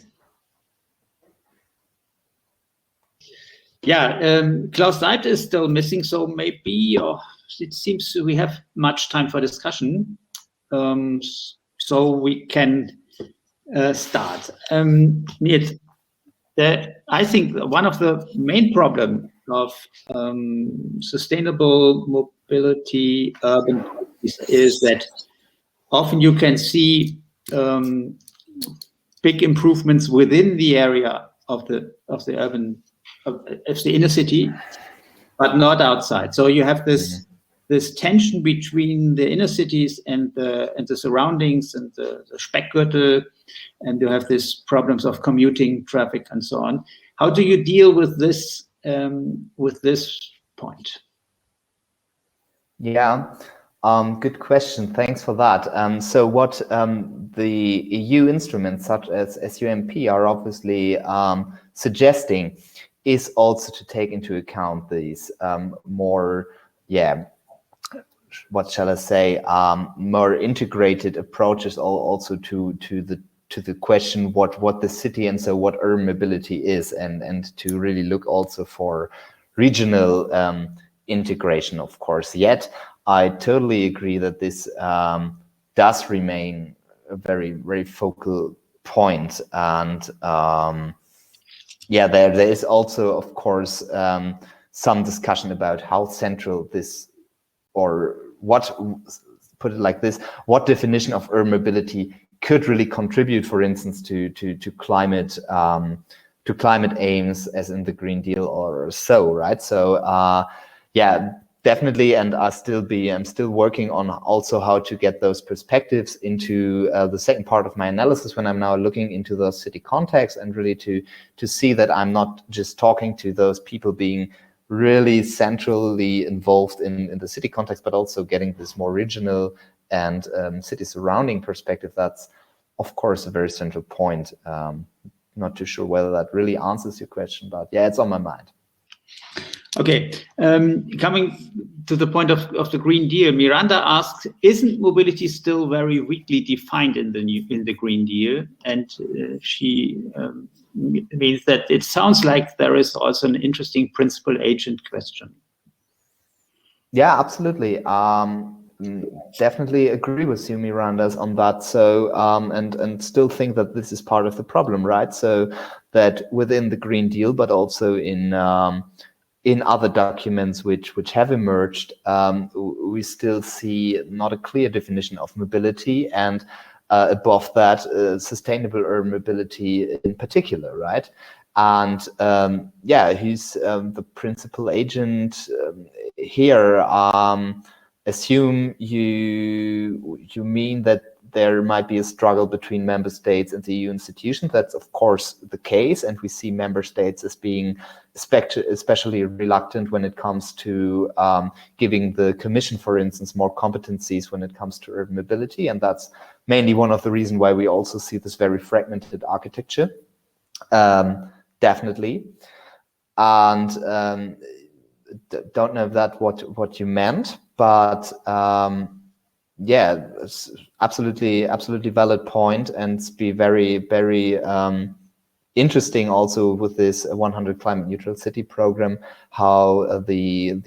Yeah, Klaus Seid is still missing, so maybe it seems we have much time for discussion, so we can start. Niels, I think one of the main problems of sustainable mobility urban policies is that often you can see big improvements within the area of the urban of the inner city, but not outside. So you have this tension between the inner cities and the surroundings and the Speckgürtel and you have these problems of commuting traffic and so on. How do you deal with this point? Yeah, good question. Thanks for that. So what the EU instruments such as SUMP are obviously suggesting is also to take into account these more, what shall I say, more integrated approaches also to the question what the city and so what urban mobility is, and to really look also for regional integration, of course. Yet I totally agree that this does remain a very, very focal point. And there is also, of course, some discussion about how central this, or what, put it like this, what definition of urban mobility could really contribute, for instance, to climate aims, as in the Green Deal or so, right? So definitely, and I'm still working on also how to get those perspectives into the second part of my analysis, when I'm now looking into the city context, and really to see that I'm not just talking to those people being really centrally involved in the city context, but also getting this more regional and city surrounding perspective. That's, of course, a very central point. Not too sure whether that really answers your question, but yeah, it's on my mind. Okay, coming to the point of the Green Deal, Miranda asks, isn't mobility still very weakly defined in the Green Deal? And she means that it sounds like there is also an interesting principal agent question. Yeah, absolutely. Definitely agree with you, Miranda's, on that. So and still think that this is part of the problem, right? So that within the Green Deal, but also in other documents which have emerged, we still see not a clear definition of mobility, and above that, sustainable urban mobility in particular, right? And he's the principal agent here. Assume you mean that there might be a struggle between member states and the EU institutions. That's of course the case, and we see member states as being especially reluctant when it comes to giving the Commission, for instance, more competencies when it comes to urban mobility, and that's mainly one of the reasons why we also see this very fragmented architecture. Definitely, and don't know if that's what you meant, but it's absolutely valid point, and be very, very interesting also with this 100 climate neutral city program, how the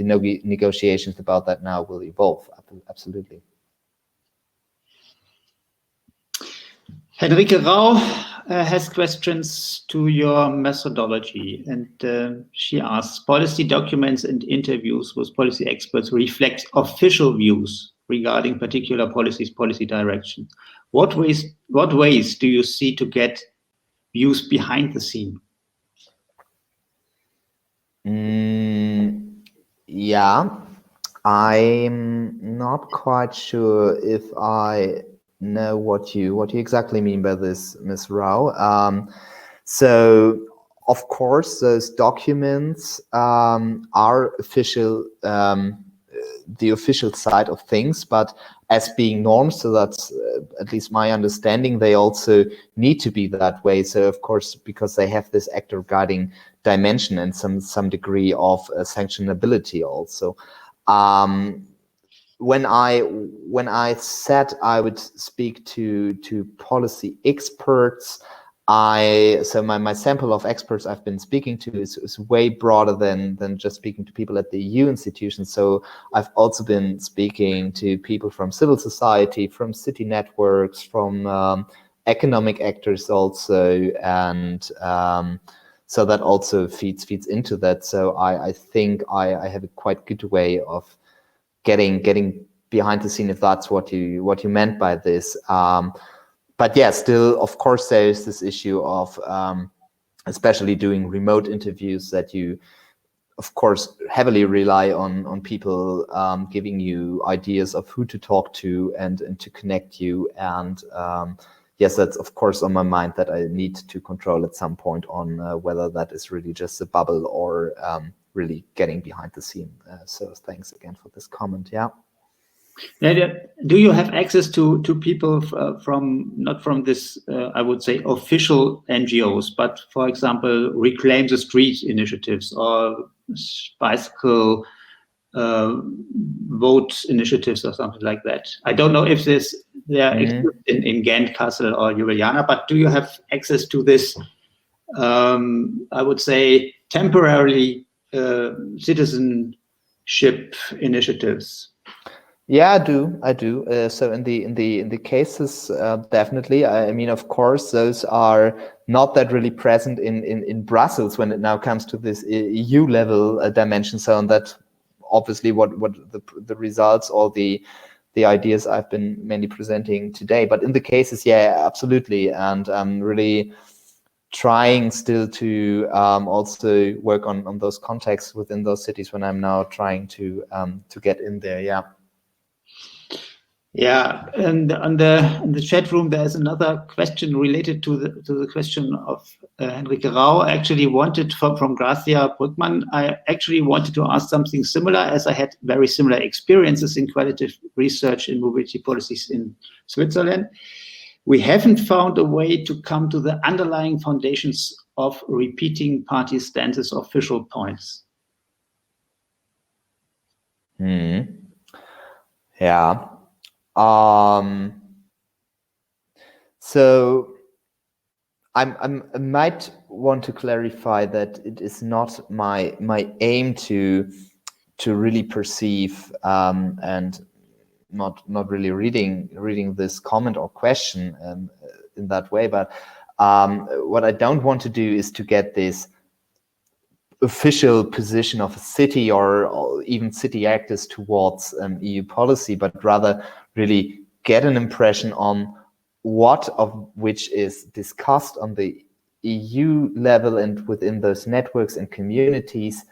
negotiations about that now will evolve. Absolutely. Henrike Rau has questions to your methodology, and she asks, policy documents and interviews with policy experts reflect official views regarding particular policies, policy direction. What ways do you see to get views behind the scene? I'm not quite sure if I know what you exactly mean by this, Ms. Rao. So, of course, those documents are official, the official side of things, but as being norms, so that's at least my understanding, they also need to be that way. So, of course, because they have this active guiding dimension and some degree of sanctionability also. When I said I would speak to policy experts, so my sample of experts I've been speaking to is way broader than just speaking to people at the EU institutions. So I've also been speaking to people from civil society, from city networks, from economic actors also, and so that also feeds into that. So I think I have a quite good way of getting behind the scene, if that's what you meant by this. But yeah, still, of course, there's this issue of especially doing remote interviews, that you, of course, heavily rely on people giving you ideas of who to talk to and to connect you. And yes, that's of course on my mind that I need to control at some point on whether that is really just a bubble or really getting behind the scene. So thanks again for this comment. Yeah. Do you have access to people from not from this I would say official NGOs, but for example Reclaim the Street initiatives or bicycle vote initiatives or something like that? I don't know if they are in Ghent, Kassel or Ljubljana, but do you have access to this I would say temporarily citizenship initiatives? Yeah, I do. So in the cases, definitely. I mean, of course, those are not that really present in Brussels when it now comes to this EU level dimension. So on that, obviously, what the results or the ideas I've been mainly presenting today. But in the cases, yeah, absolutely, and I'm really trying still to also work on those contexts within those cities when I'm now trying to get in there. Yeah. Yeah, and on the chat room, there's another question related to the question of Henrike Rau. I actually wanted from Gracia Brückmann. I actually wanted to ask something similar, as I had very similar experiences in qualitative research in mobility policies in Switzerland. We haven't found a way to come to the underlying foundations of repeating party stances or official points. Yeah. So I might want to clarify that it is not my aim to really perceive and not really reading this comment or question in that way, but what I don't want to do is to get this official position of a city or even city actors towards EU policy, but rather really get an impression on what of which is discussed on the EU level and within those networks and communities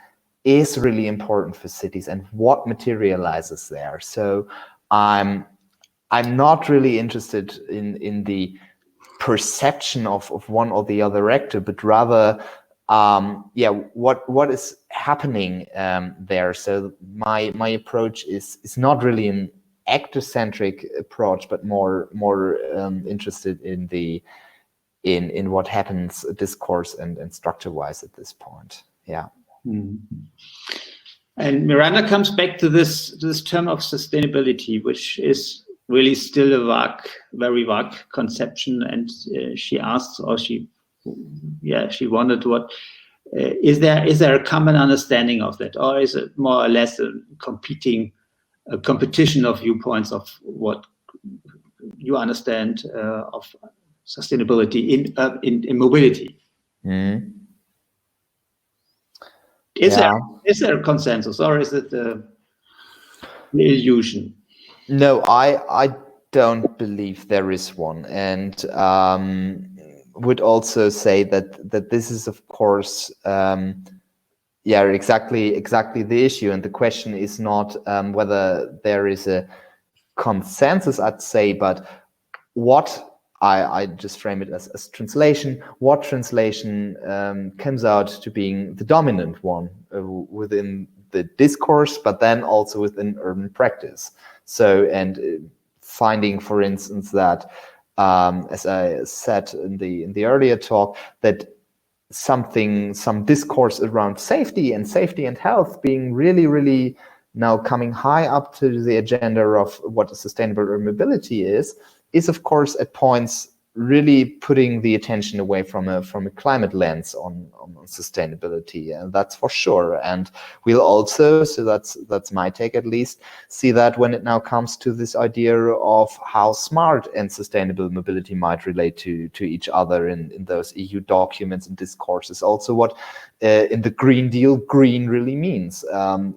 is really important for cities and what materializes there. So I'm not really interested in the perception of one or the other actor, but rather what is happening there. So my approach is not really an actor-centric approach, but more interested in what happens discourse and structure-wise at this point. Yeah. And Miranda comes back to this term of sustainability, which is really still a very vague conception. And she asks, or she wondered, what is there a common understanding of that, or is it more or less a competition of viewpoints of what you understand of sustainability in mobility? Is there a consensus, or is it an illusion? No, I don't believe there is one, and would also say that this is, of course, exactly the issue, and the question is not whether there is a consensus, I'd say, but what I just frame it as translation. What translation comes out to being the dominant one within the discourse, but then also within urban practice. So, and finding, for instance, that as I said in the earlier talk, that some discourse around safety and health being really now coming high up to the agenda of what a sustainable urban mobility is of course at points really putting the attention away from a climate lens on sustainability, and that's for sure. And we'll also, so that's my take at least, see that when it now comes to this idea of how smart and sustainable mobility might relate to each other in those EU documents and discourses. Also what in the Green Deal, green really means.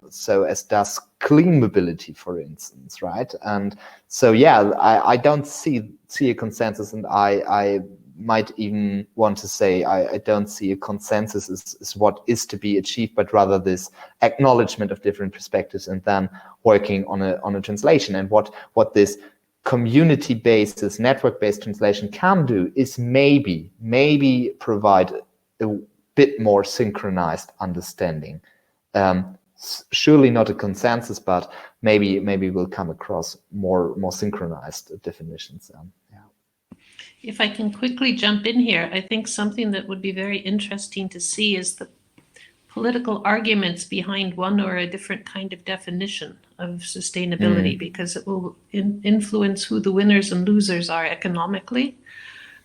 So as does clean mobility, for instance, right? And so, yeah, I don't see a consensus, and I might even want to say I don't see a consensus is what is to be achieved, but rather this acknowledgement of different perspectives and then working on a translation. And what this community-based, network-based translation can do is maybe provide a bit more synchronized understanding. Surely not a consensus, but maybe we'll come across more synchronized definitions. If I can quickly jump in here, I think something that would be very interesting to see is the political arguments behind one or a different kind of definition of sustainability, because it will influence who the winners and losers are economically,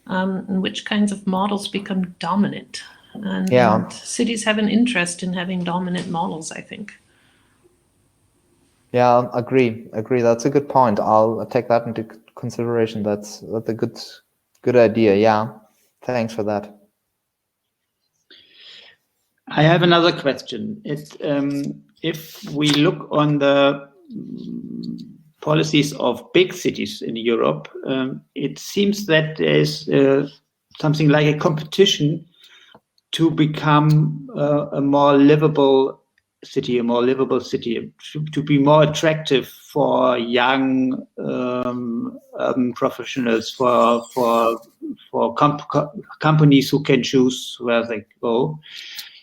and which kinds of models become dominant. And cities have an interest in having dominant models, I think. Yeah, agree. That's a good point. I'll take that into consideration. That's a good idea. Yeah, thanks for that. I have another question. If we look on the policies of big cities in Europe, it seems that there's something like a competition to become a more livable city, to be more attractive for young urban professionals, for companies who can choose where they go.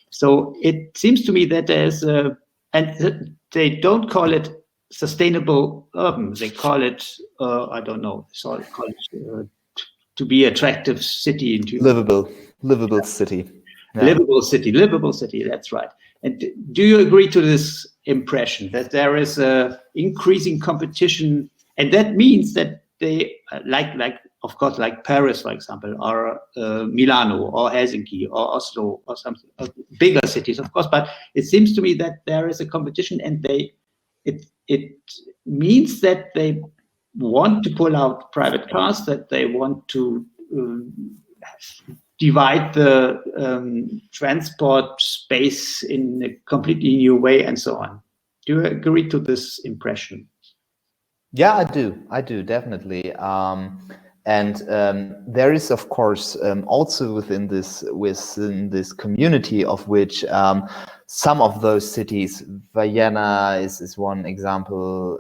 So it seems to me that there's and they don't call it sustainable urban. They call it I don't know. So they call it to be attractive city, livable city. Yeah. Livable city. That's right. And do you agree to this impression that there is a increasing competition, and that means that they of course, like Paris, for example, or Milano, or Helsinki, or Oslo, or something, bigger cities, of course. But it seems to me that there is a competition, and it means that they want to pull out private cars, that they want to divide the transport space in a completely new way, and so on. Do you agree to this impression? Yeah, I do definitely. And there is, of course, also within this community, of which some of those cities, Vienna is one example.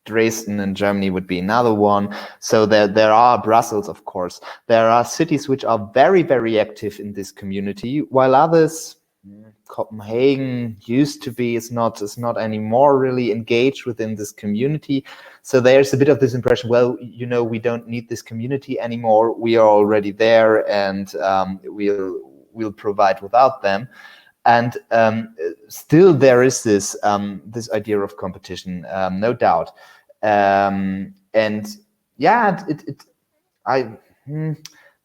Dresden in Germany would be another one. So there are Brussels, of course. There are cities which are very, very active in this community, while others, Copenhagen used to be, is not anymore really engaged within this community. So there's a bit of this impression, well, we don't need this community anymore. We are already there, and we'll provide without them. And still there is this idea of competition, no doubt. And yeah,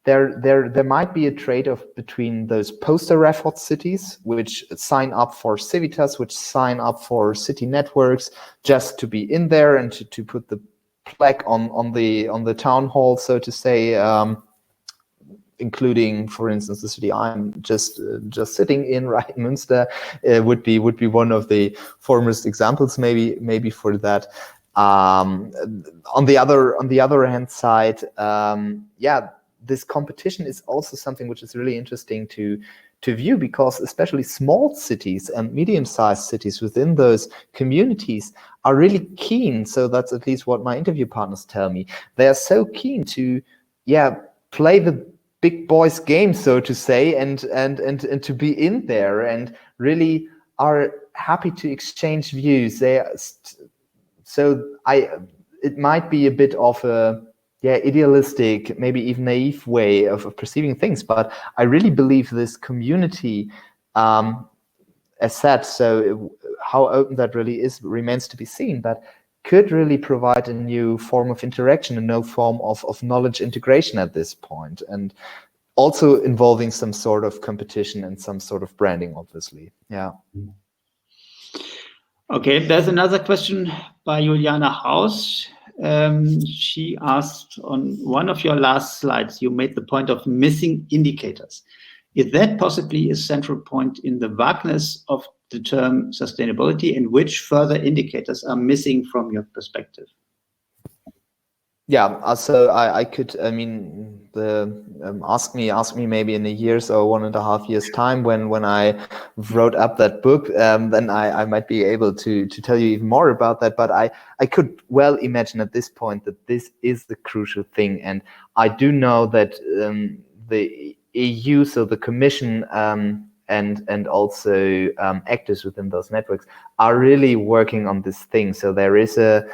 there might be a trade-off between those poster effort cities, which sign up for Civitas, which sign up for city networks just to be in there and to put the plaque on the town hall, so to say. Including, for instance, the city I'm just sitting in, right, Münster, would be one of the foremost examples, maybe for that. On the other hand side, this competition is also something which is really interesting to view, because especially small cities and medium-sized cities within those communities are really keen. So that's at least what my interview partners tell me. They are so keen to play the big boys game, so to say, and to be in there, and really are happy to exchange views. It might be a bit of a idealistic, maybe even naive way of perceiving things, but I really believe this community, as said, so how open that really is remains to be seen, but could really provide a new form of interaction, a new form of knowledge integration at this point, and also involving some sort of competition and some sort of branding, obviously. Yeah. Okay, there's another question by Juliana Haus. She asked, on one of your last slides, you made the point of missing indicators. Is that possibly a central point in the vagueness of the term sustainability, and which further indicators are missing from your perspective? Yeah, so I could, I mean, ask me maybe in a year's or 1.5 years time when I wrote up that book, then I might be able to tell you even more about that. But I could well imagine at this point that this is the crucial thing, and I do know that the EU, so the Commission, and also actors within those networks are really working on this thing. So there is a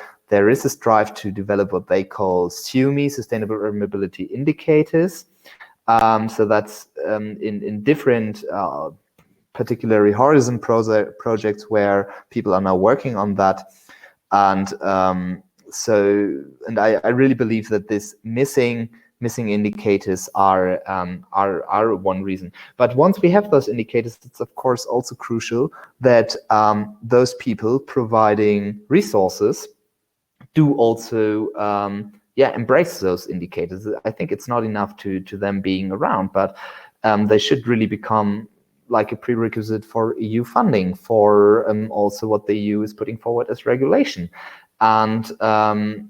strive to develop what they call SUMI, Sustainable Urban Mobility Indicators. So that's in different, particularly horizon projects where people are now working on that. And I really believe that this missing indicators are one reason. But once we have those indicators, it's of course also crucial that those people providing resources do also embrace those indicators. I think it's not enough to them being around, but they should really become like a prerequisite for EU funding, for also what the EU is putting forward as regulation. And what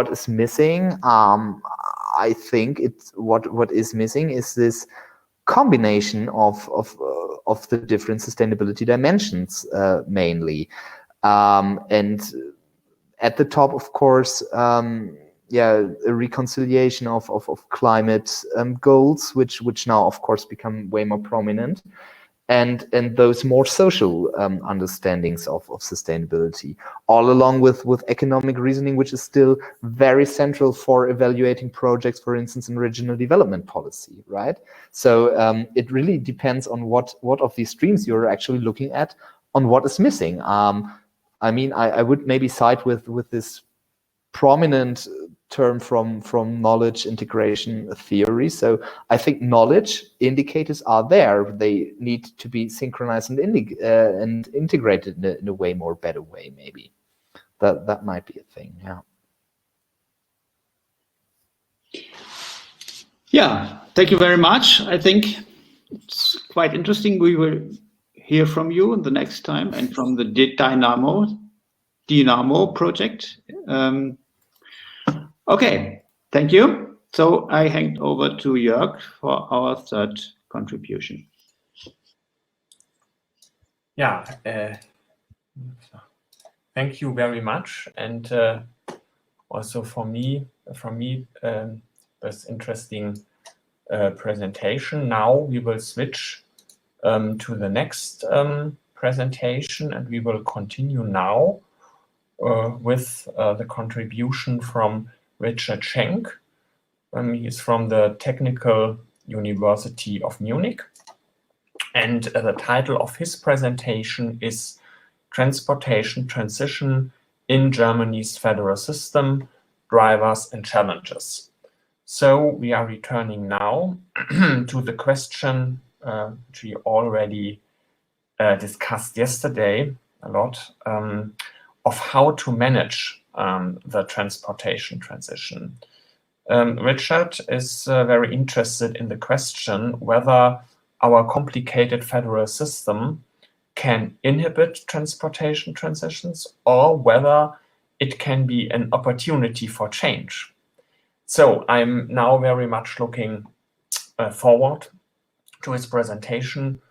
is missing? I think it's what is missing is this combination of the different sustainability dimensions, mainly, and at the top, of course, a reconciliation of climate goals, which now, of course, become way more prominent, and those more social understandings of sustainability, all along with economic reasoning, which is still very central for evaluating projects, for instance, in regional development policy, right? So it really depends on what of these streams you're actually looking at, on what is missing. I mean, I would maybe side with this prominent term from knowledge integration theory. So I think knowledge indicators are there. They need to be synchronized and integrated in a way more better way, maybe. That might be a thing, yeah. Yeah, thank you very much. I think it's quite interesting. We will hear from you the next time, and from the Dynamo project. Okay, thank you. So I hand over to Jörg for our third contribution. Yeah, thank you very much, and also from me, this interesting presentation. Now we will switch to the next presentation, and we will continue now with the contribution from Richard Schenk. He is from the Technical University of Munich, and the title of his presentation is Transportation Transition in Germany's Federal System, Drivers and Challenges. So we are returning now to the question which we already discussed yesterday a lot, of how to manage the transportation transition. Richard is very interested in the question whether our complicated federal system can inhibit transportation transitions, or whether it can be an opportunity for change. So I'm now very much looking forward to his presentation,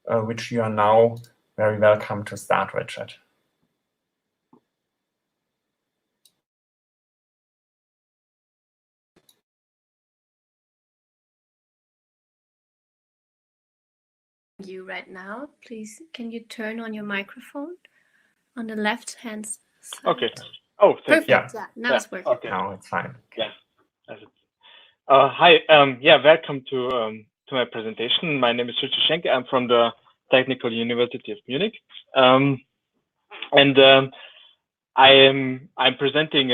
which you are now very welcome to start, Richard. You right now, please, can you turn on your microphone on the left hand side? Okay. Oh, thank perfect. you. Yeah, now it's working. Okay. Now it's fine. Yeah. Hi. Yeah. Welcome to my presentation. My name is Richard Schenk. I'm from the Technical University of Munich, and I'm presenting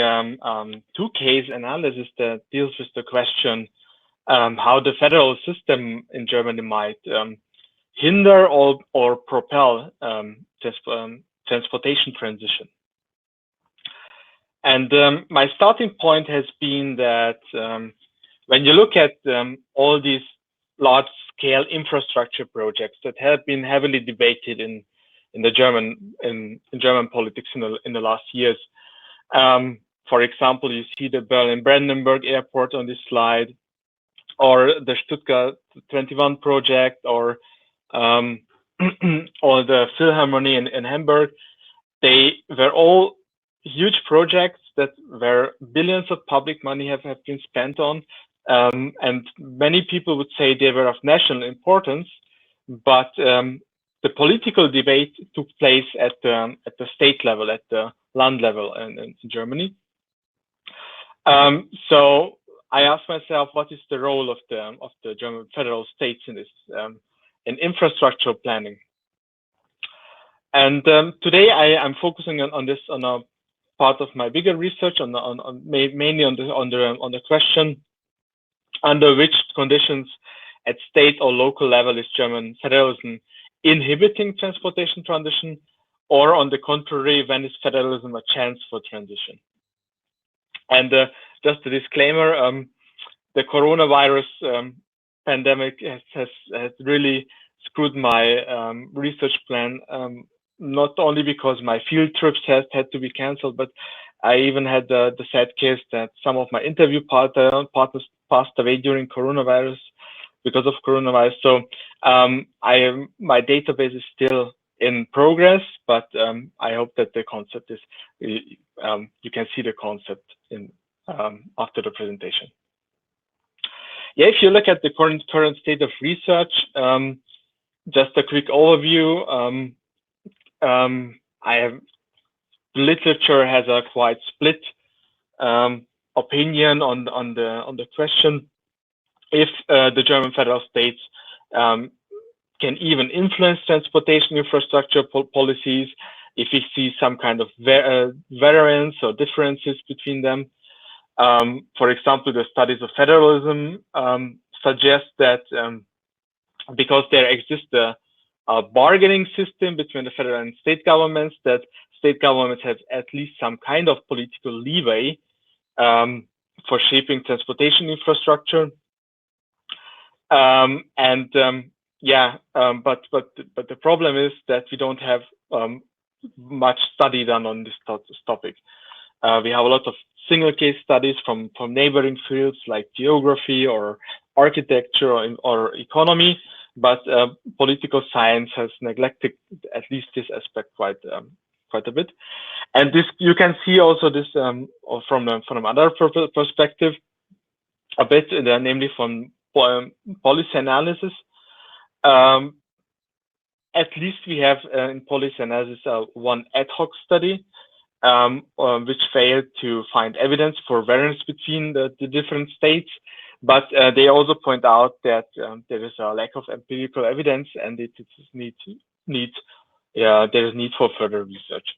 two case analysis that deals with the question how the federal system in Germany might hinder or propel transportation transition. And my starting point has been that when you look at all these large-scale infrastructure projects that have been heavily debated in German politics in the last years, For example, you see the Berlin-Brandenburg airport on this slide, or the Stuttgart 21 project, or or the Philharmonie in Hamburg. They were all huge projects that where billions of public money have been spent on, and many people would say they were of national importance, but the political debate took place at the state level, at the land level in Germany. So I asked myself, what is the role of the German federal states in this in infrastructure planning? And today I'm focusing on this, on a part of my bigger research, mainly on the question under which conditions at state or local level is German federalism inhibiting transportation transition, or on the contrary, when is federalism a chance for transition? And just a disclaimer, the coronavirus pandemic has really screwed my research plan, not only because my field trips had to be canceled, but I even had the sad case that some of my interview partners passed away during coronavirus, because of coronavirus. So my database is still in progress, but I hope that the concept is, you can see the concept in after the presentation. Yeah, if you look at the current state of research, just a quick overview. I have literature has a quite split opinion on the question if the German federal states can even influence transportation infrastructure policies, if we see some kind of variance or differences between them. For example, the studies of federalism suggest that because there exists a bargaining system between the federal and state governments, that state governments have at least some kind of political leeway for shaping transportation infrastructure. But the problem is that we don't have much study done on this topic. We have a lot of single case studies from neighboring fields like geography or architecture or economy, but political science has neglected at least this aspect quite a bit. And this, you can see also this from another perspective a bit, namely from policy analysis. At least we have in policy analysis one ad hoc study which failed to find evidence for variance between the different states, but they also point out that there is a lack of empirical evidence, and there is need for further research.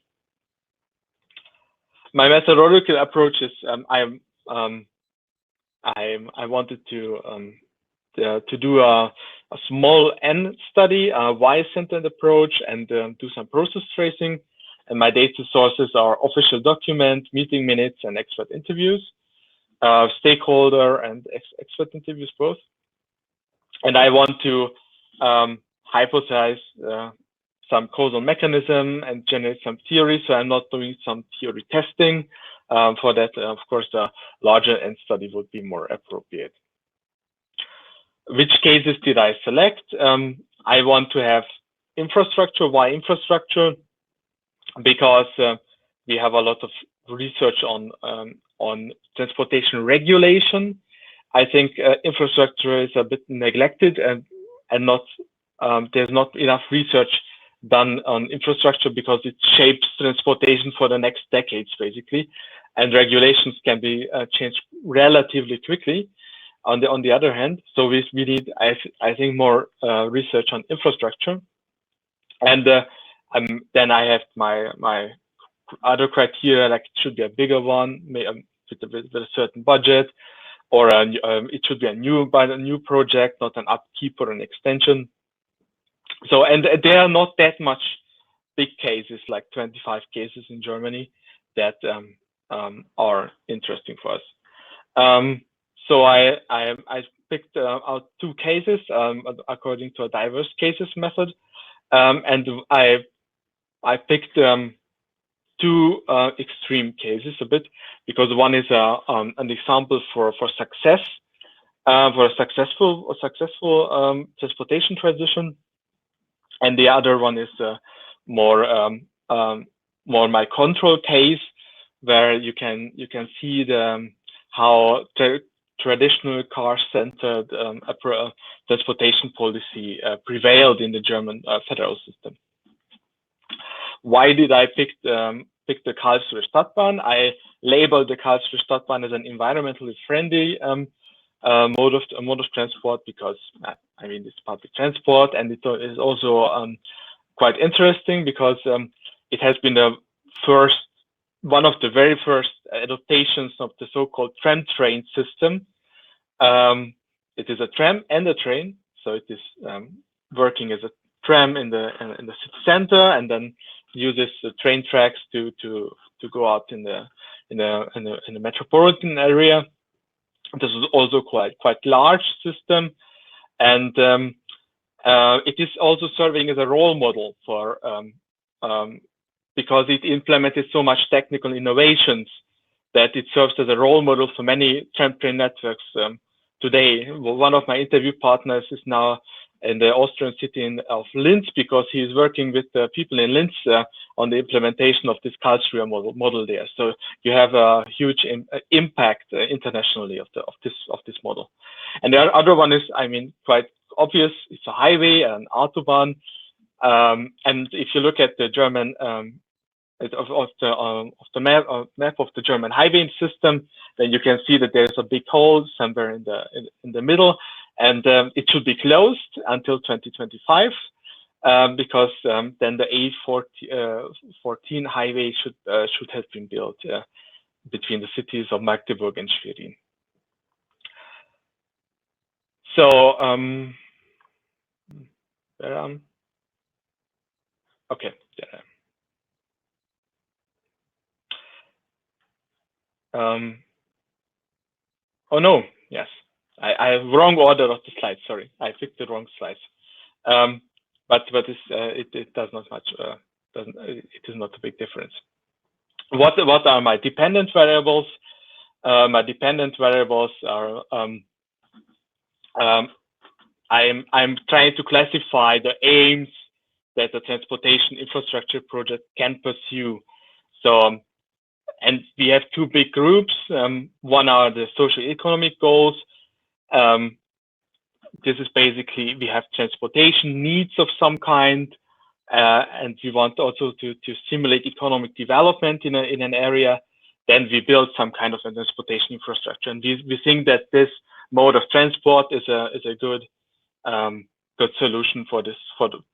My methodological approach is I wanted to do a small N study, a Y-centered approach, and do some process tracing. And my data sources are official documents, meeting minutes, and expert interviews, stakeholder and expert interviews both. And I want to hypothesize some causal mechanism and generate some theory. So I'm not doing some theory testing. For that, of course, a larger N study would be more appropriate. Which cases did I select? I want to have infrastructure. Why infrastructure? Because we have a lot of research on transportation regulation. I think infrastructure is a bit neglected, and not there's not enough research done on infrastructure because it shapes transportation for the next decades, basically, and regulations can be changed relatively quickly. On the other hand, so we need, I think, more research on infrastructure, and then I have my other criteria, like it should be a bigger one, with a certain budget, or it should be a new project, not an upkeep or an extension. So, and there are not that much big cases, like 25 cases in Germany, that are interesting for us. So I picked out 2 cases according to a diverse cases method, and I picked two extreme cases a bit, because one is an example for success, for a successful transportation transition, and the other one is more my control case, where you can see how the traditional car-centered transportation policy prevailed in the German federal system. Why did I pick the Karlsruhe Stadtbahn? I labeled the Karlsruhe Stadtbahn as an environmentally friendly mode of transport because I mean it's public transport, and it is also quite interesting because it has been one of the very first adaptations of the so-called tram-train system. It is a tram and a train, so it is working as a tram in the city center, and then uses the train tracks to go out in the metropolitan area. This is also quite large system, and it is also serving as a role model for because it implemented so much technical innovations that it serves as a role model for many tram train networks today. Well, one of my interview partners is now in the Austrian city of Linz, because he is working with the people in Linz on the implementation of this Karlsruhe model there. So you have a huge impact internationally of this model. And the other one is, I mean, quite obvious. It's a highway, an autobahn, and if you look at the German of the map of the German highway system, then you can see that there's a big hole somewhere in the middle, and it should be closed until 2025 because then the A14 highway should have been built between the cities of Magdeburg and Schwerin. So okay. Yeah. Oh no, yes, I have wrong order of the slides. Sorry, I picked the wrong slides. But it does not much. It is not a big difference. What are my dependent variables? My dependent variables are I'm trying to classify the aims that the transportation infrastructure project can pursue. So. And we have two big groups. One are the socio-economic goals. This is basically, we have transportation needs of some kind, and we want also to stimulate economic development in an area. Then we build some kind of a transportation infrastructure, and we think that this mode of transport is a good solution for this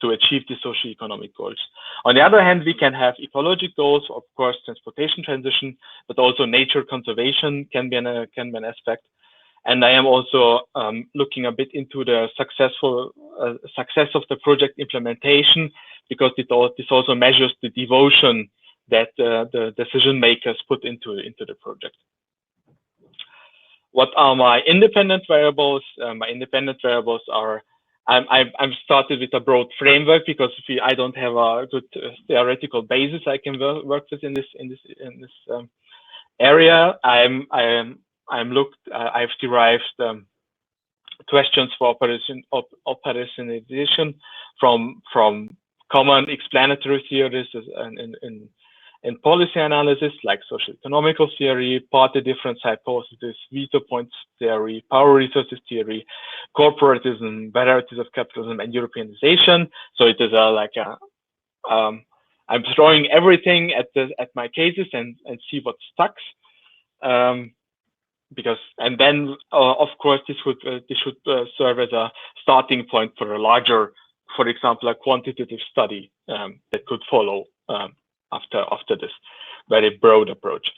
to achieve the socio-economic goals. On the other hand, we can have ecological goals, of course, transportation transition, but also nature conservation can be an aspect. And I am also looking a bit into the success of the project implementation, because this also measures the devotion that the decision makers put into the project. What are my independent variables? My independent variables are, I'm started with a broad framework because I don't have a good theoretical basis I can work with in this area. I've derived questions for operationalization from common explanatory theories in policy analysis, like social economical theory, party difference hypothesis, veto points theory, power resources theory, corporatism, varieties of capitalism, and Europeanization. So it is I'm throwing everything at my cases and see what stuck. And then of course this should serve as a starting point for a larger, for example, a quantitative study that could follow after this very broad approach.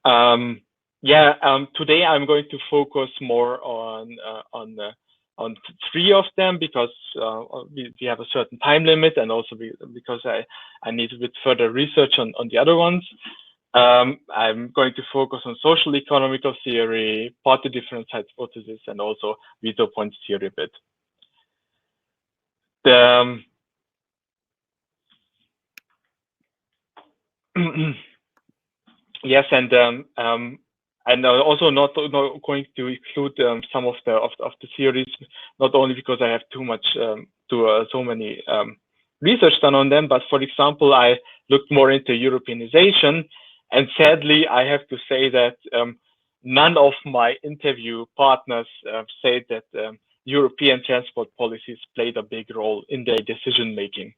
Today I'm going to focus more on three of them because we have a certain time limit, and also because I need a bit further research on the other ones. I'm going to focus on social economical theory, party difference hypothesis, and also veto points theory a bit. yes, and also not going to include some of the theories, not only because I have too much so many research done on them, but for example, I looked more into Europeanization, and sadly, I have to say that none of my interview partners said that European transport policies played a big role in their decision making.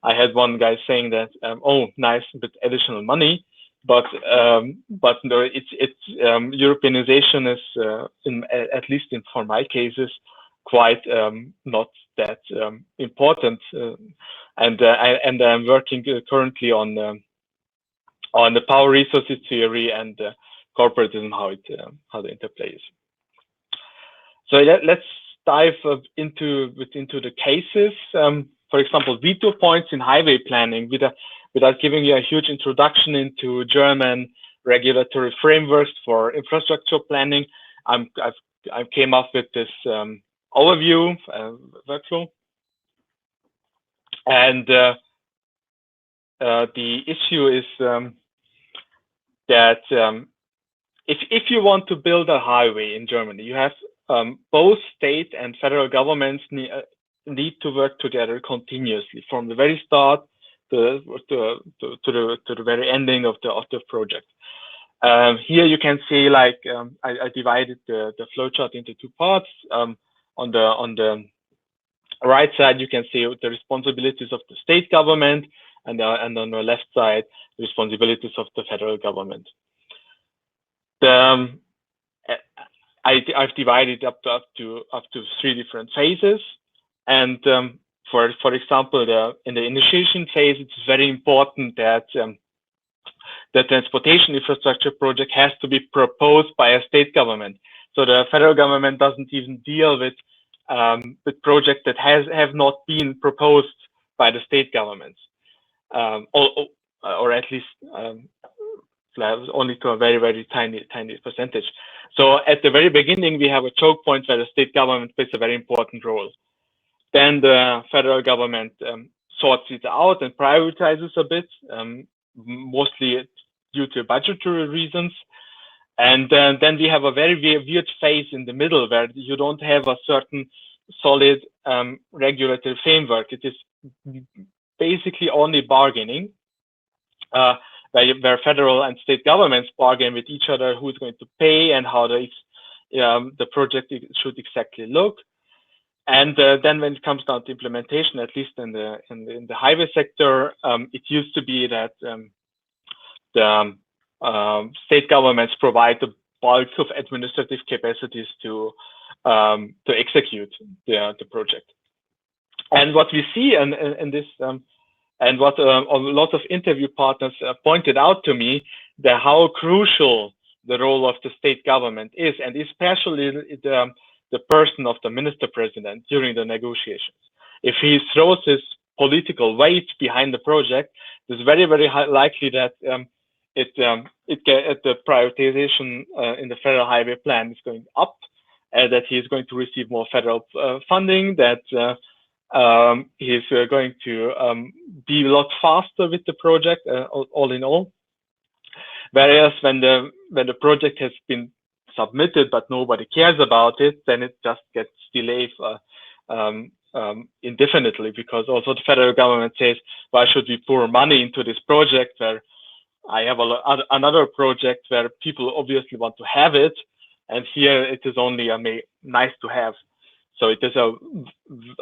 I had one guy saying that, oh, nice, but additional money, but no, Europeanization is, at least for my cases, quite not that important. And I'm working currently on the power resources theory and corporatism, how the interplay is. So let's dive into the cases. For example, veto points in highway planning, without giving you a huge introduction into German regulatory frameworks for infrastructure planning. I came up with this overview workflow, and the issue is that if you want to build a highway in Germany, you have both state and federal governments need to work together continuously from the very start to the very ending of the project. Here you can see, like, I divided the flowchart into two parts. On the right side, you can see the responsibilities of the state government, and on the left side, the responsibilities of the federal government. I've divided up to 3 different phases, and for example, in the initiation phase, it's very important that the transportation infrastructure project has to be proposed by a state government. So the federal government doesn't even deal with projects that have not been proposed by the state governments, or at least only to a very, very tiny percentage. So at the very beginning, we have a choke point where the state government plays a very important role. Then the federal government sorts it out and prioritizes a bit, mostly due to budgetary reasons. And then we have a very weird phase in the middle where you don't have a certain solid regulatory framework. It is basically only bargaining, where federal and state governments bargain with each other who's going to pay and how the project should exactly look. And then when it comes down to implementation, at least in the highway sector, it used to be that the state governments provide the bulk of administrative capacities to execute the project. And what we see in this, and what a lot of interview partners pointed out to me, that how crucial the role of the state government is, and especially the person of the minister president during the negotiations. If he throws his political weight behind the project, it's very, very likely that the prioritization in the federal highway plan is going up, that he is going to receive more federal funding, that he's going to be a lot faster with the project, all in all. Whereas when the project has been submitted but nobody cares about it, then it just gets delayed indefinitely, because also the federal government says, why should we pour money into this project where I have another project where people obviously want to have it, and here it is only nice to have. So it is a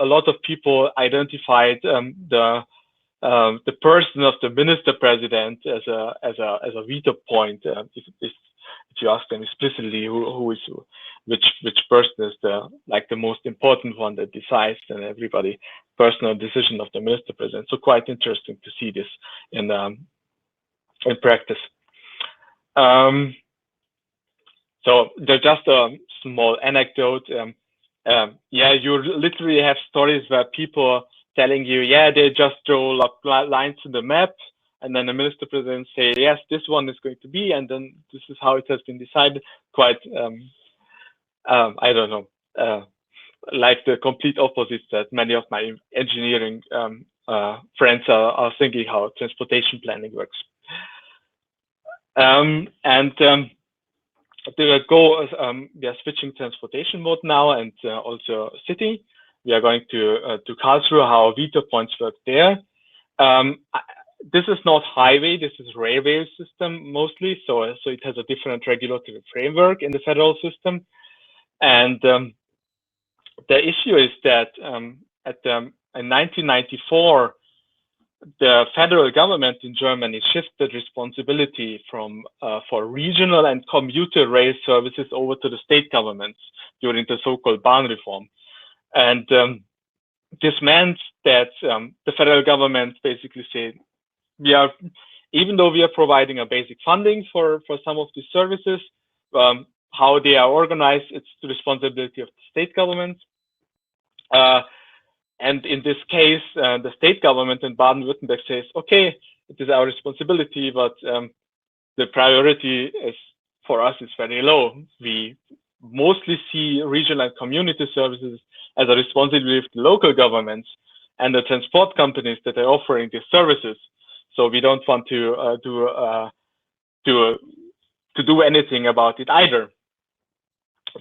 lot of people identified the person of the minister president as a veto point. If you ask them explicitly which person is the most important one that decides, and everybody personal decision of the minister president. So quite interesting to see this in practice. So there's just a small anecdote. Yeah, you literally have stories where people telling you, yeah, they just draw up lines in the map, and then the minister president say, yes, this one is going to be, and then this is how it has been decided. Quite, I don't know, like the complete opposite that many of my engineering friends are thinking how transportation planning works. The goal is we are switching transportation mode now, and also city. We are going to Karlsruhe, how veto points work there. This is not highway, this is railway system mostly, so it has a different regulatory framework in the federal system. And the issue is that in 1994, the federal government in Germany shifted responsibility from for regional and commuter rail services over to the state governments during the so-called Bahnreform. And this meant that the federal government basically said, even though we are providing a basic funding for some of these services, how they are organized, it's the responsibility of the state government. And in this case, the state government in Baden-Württemberg says, okay, it is our responsibility, but the priority is for us is very low. We mostly see regional and community services as a responsibility of the local governments and the transport companies that are offering these services. So we don't want to do anything about it either.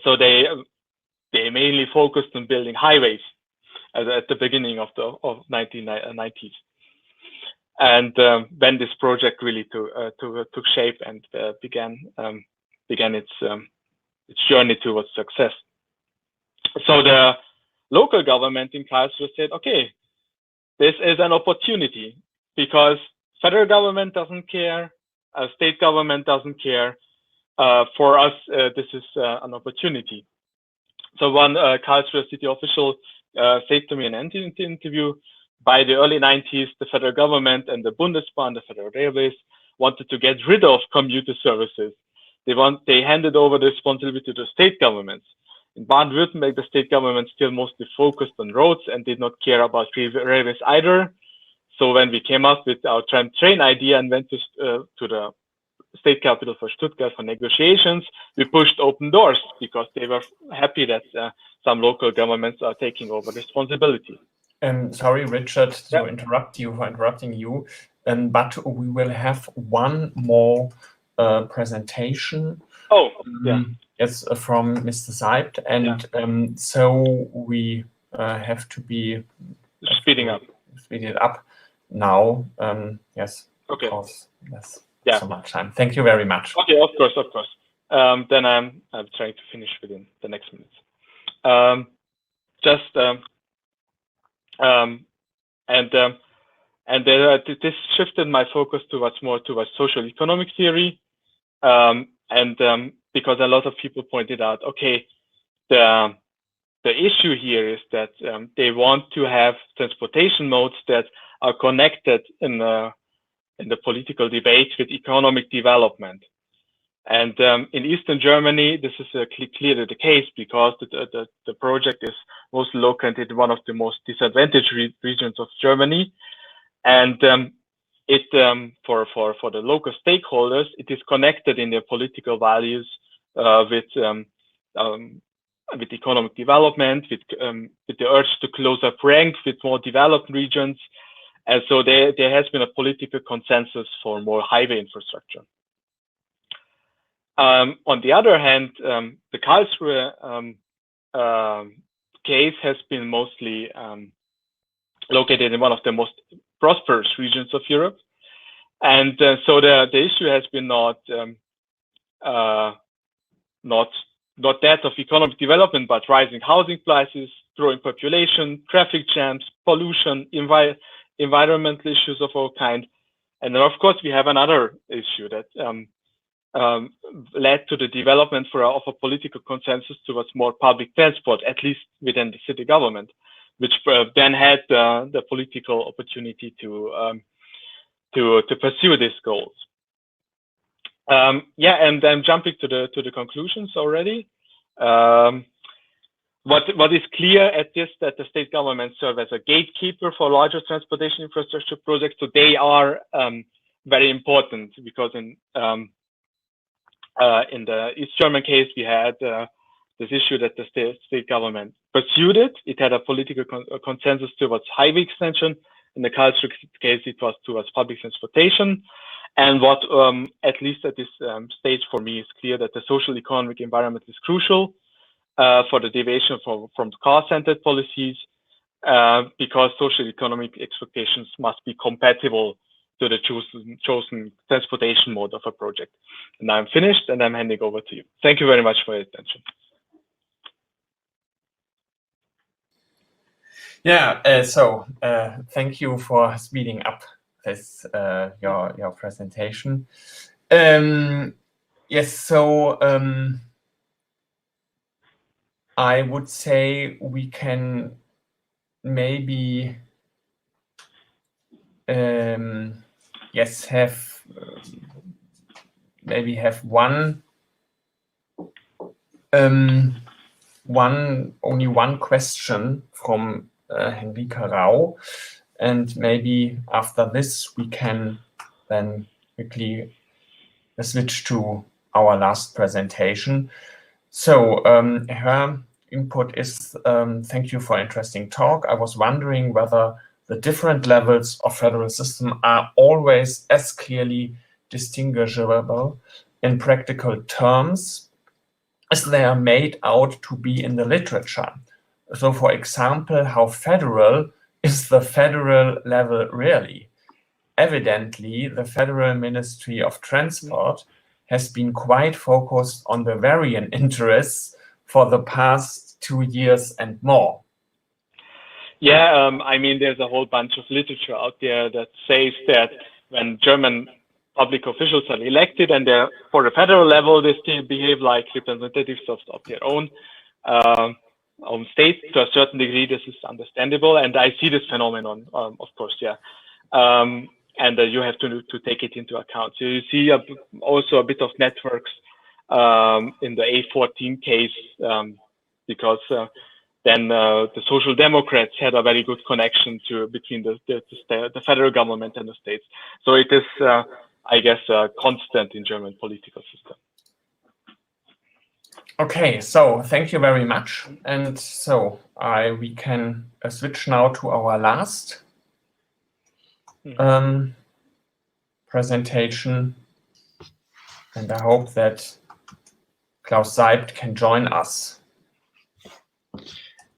So they mainly focused on building highways at the beginning of the 1990s. And when this project really took shape and began its journey towards success. So the local government in Karlsruhe said, okay, this is an opportunity because federal government doesn't care, state government doesn't care. For us, this is an opportunity. So one Karlsruhe city official said to me in an interview, by the early 90s, the federal government and the Bundesbahn, the federal railways, wanted to get rid of commuter services. They handed over the responsibility to the state governments. In Baden-Württemberg, the state government still mostly focused on roads and did not care about railways either. So when we came up with our tram train idea and went to the state capital for Stuttgart for negotiations, we pushed open doors because they were happy that some local governments are taking over responsibility. Sorry, Richard, to interrupt you for interrupting you, but we will have one more presentation. Oh, yeah. It's from Mr. Seibt, and so we have to be speeding up. Speed it up now. Yes. Okay. Because yes. So much time. Thank you very much. Okay, of course. Then I'm trying to finish within the next minutes. This shifted my focus towards social economic theory, because a lot of people pointed out, okay, the issue here is that they want to have transportation modes that are connected in the political debate with economic development. And in Eastern Germany, this is clearly the case because the project is mostly located in one of the most disadvantaged regions of Germany. And for the local stakeholders, it is connected in their political values with economic development, with the urge to close up ranks with more developed regions. And so there has been a political consensus for more highway infrastructure. On the other hand, the Karlsruhe case has been mostly located in one of the most prosperous regions of Europe. And so the issue has been not that of economic development, but rising housing prices, growing population, traffic jams, pollution, environmental issues of all kinds. And then, of course, we have another issue that led to the development of a political consensus towards more public transport, at least within the city government, which then had the political opportunity to pursue these goals. And I'm jumping to the conclusions already. What is clear at this, that the state governments serve as a gatekeeper for larger transportation infrastructure projects. So they are very important because in the East German case, we had this issue that the state government pursued it. It had a political consensus towards highway extension. In the Karlsruhe case, it was towards public transportation. And what, at least at this stage for me, is clear that the social economic environment is crucial for the deviation from car-centered policies, because social economic expectations must be compatible to the chosen transportation mode of a project. And I'm finished, and I'm handing over to you. Thank you very much for your attention. Yeah, thank you for speeding up this your presentation. Yes, so I would say we can maybe yes have maybe have only one question from Henrika Rau, and maybe after this we can then quickly switch to our last presentation. So her input is, thank you for an interesting talk. I was wondering whether the different levels of federal system are always as clearly distinguishable in practical terms as they are made out to be in the literature. So, for example, how federal is the federal level really? Evidently, the Federal Ministry of Transport has been quite focused on the Bavarian interests for the past 2 years and more. Yeah, I mean, there's a whole bunch of literature out there that says that when German public officials are elected and they're for the federal level, they still behave like representatives of their own state. To a certain degree, this is understandable, and I see this phenomenon, of course, yeah. And you have to take it into account. So you see also a bit of networks in the A14 case, because then the Social Democrats had a very good connection between the federal government and the states. So it is, I guess, constant in German political system. Okay, so thank you very much. And so we can switch now to our last presentation, and I hope that Klaus Seibt can join us.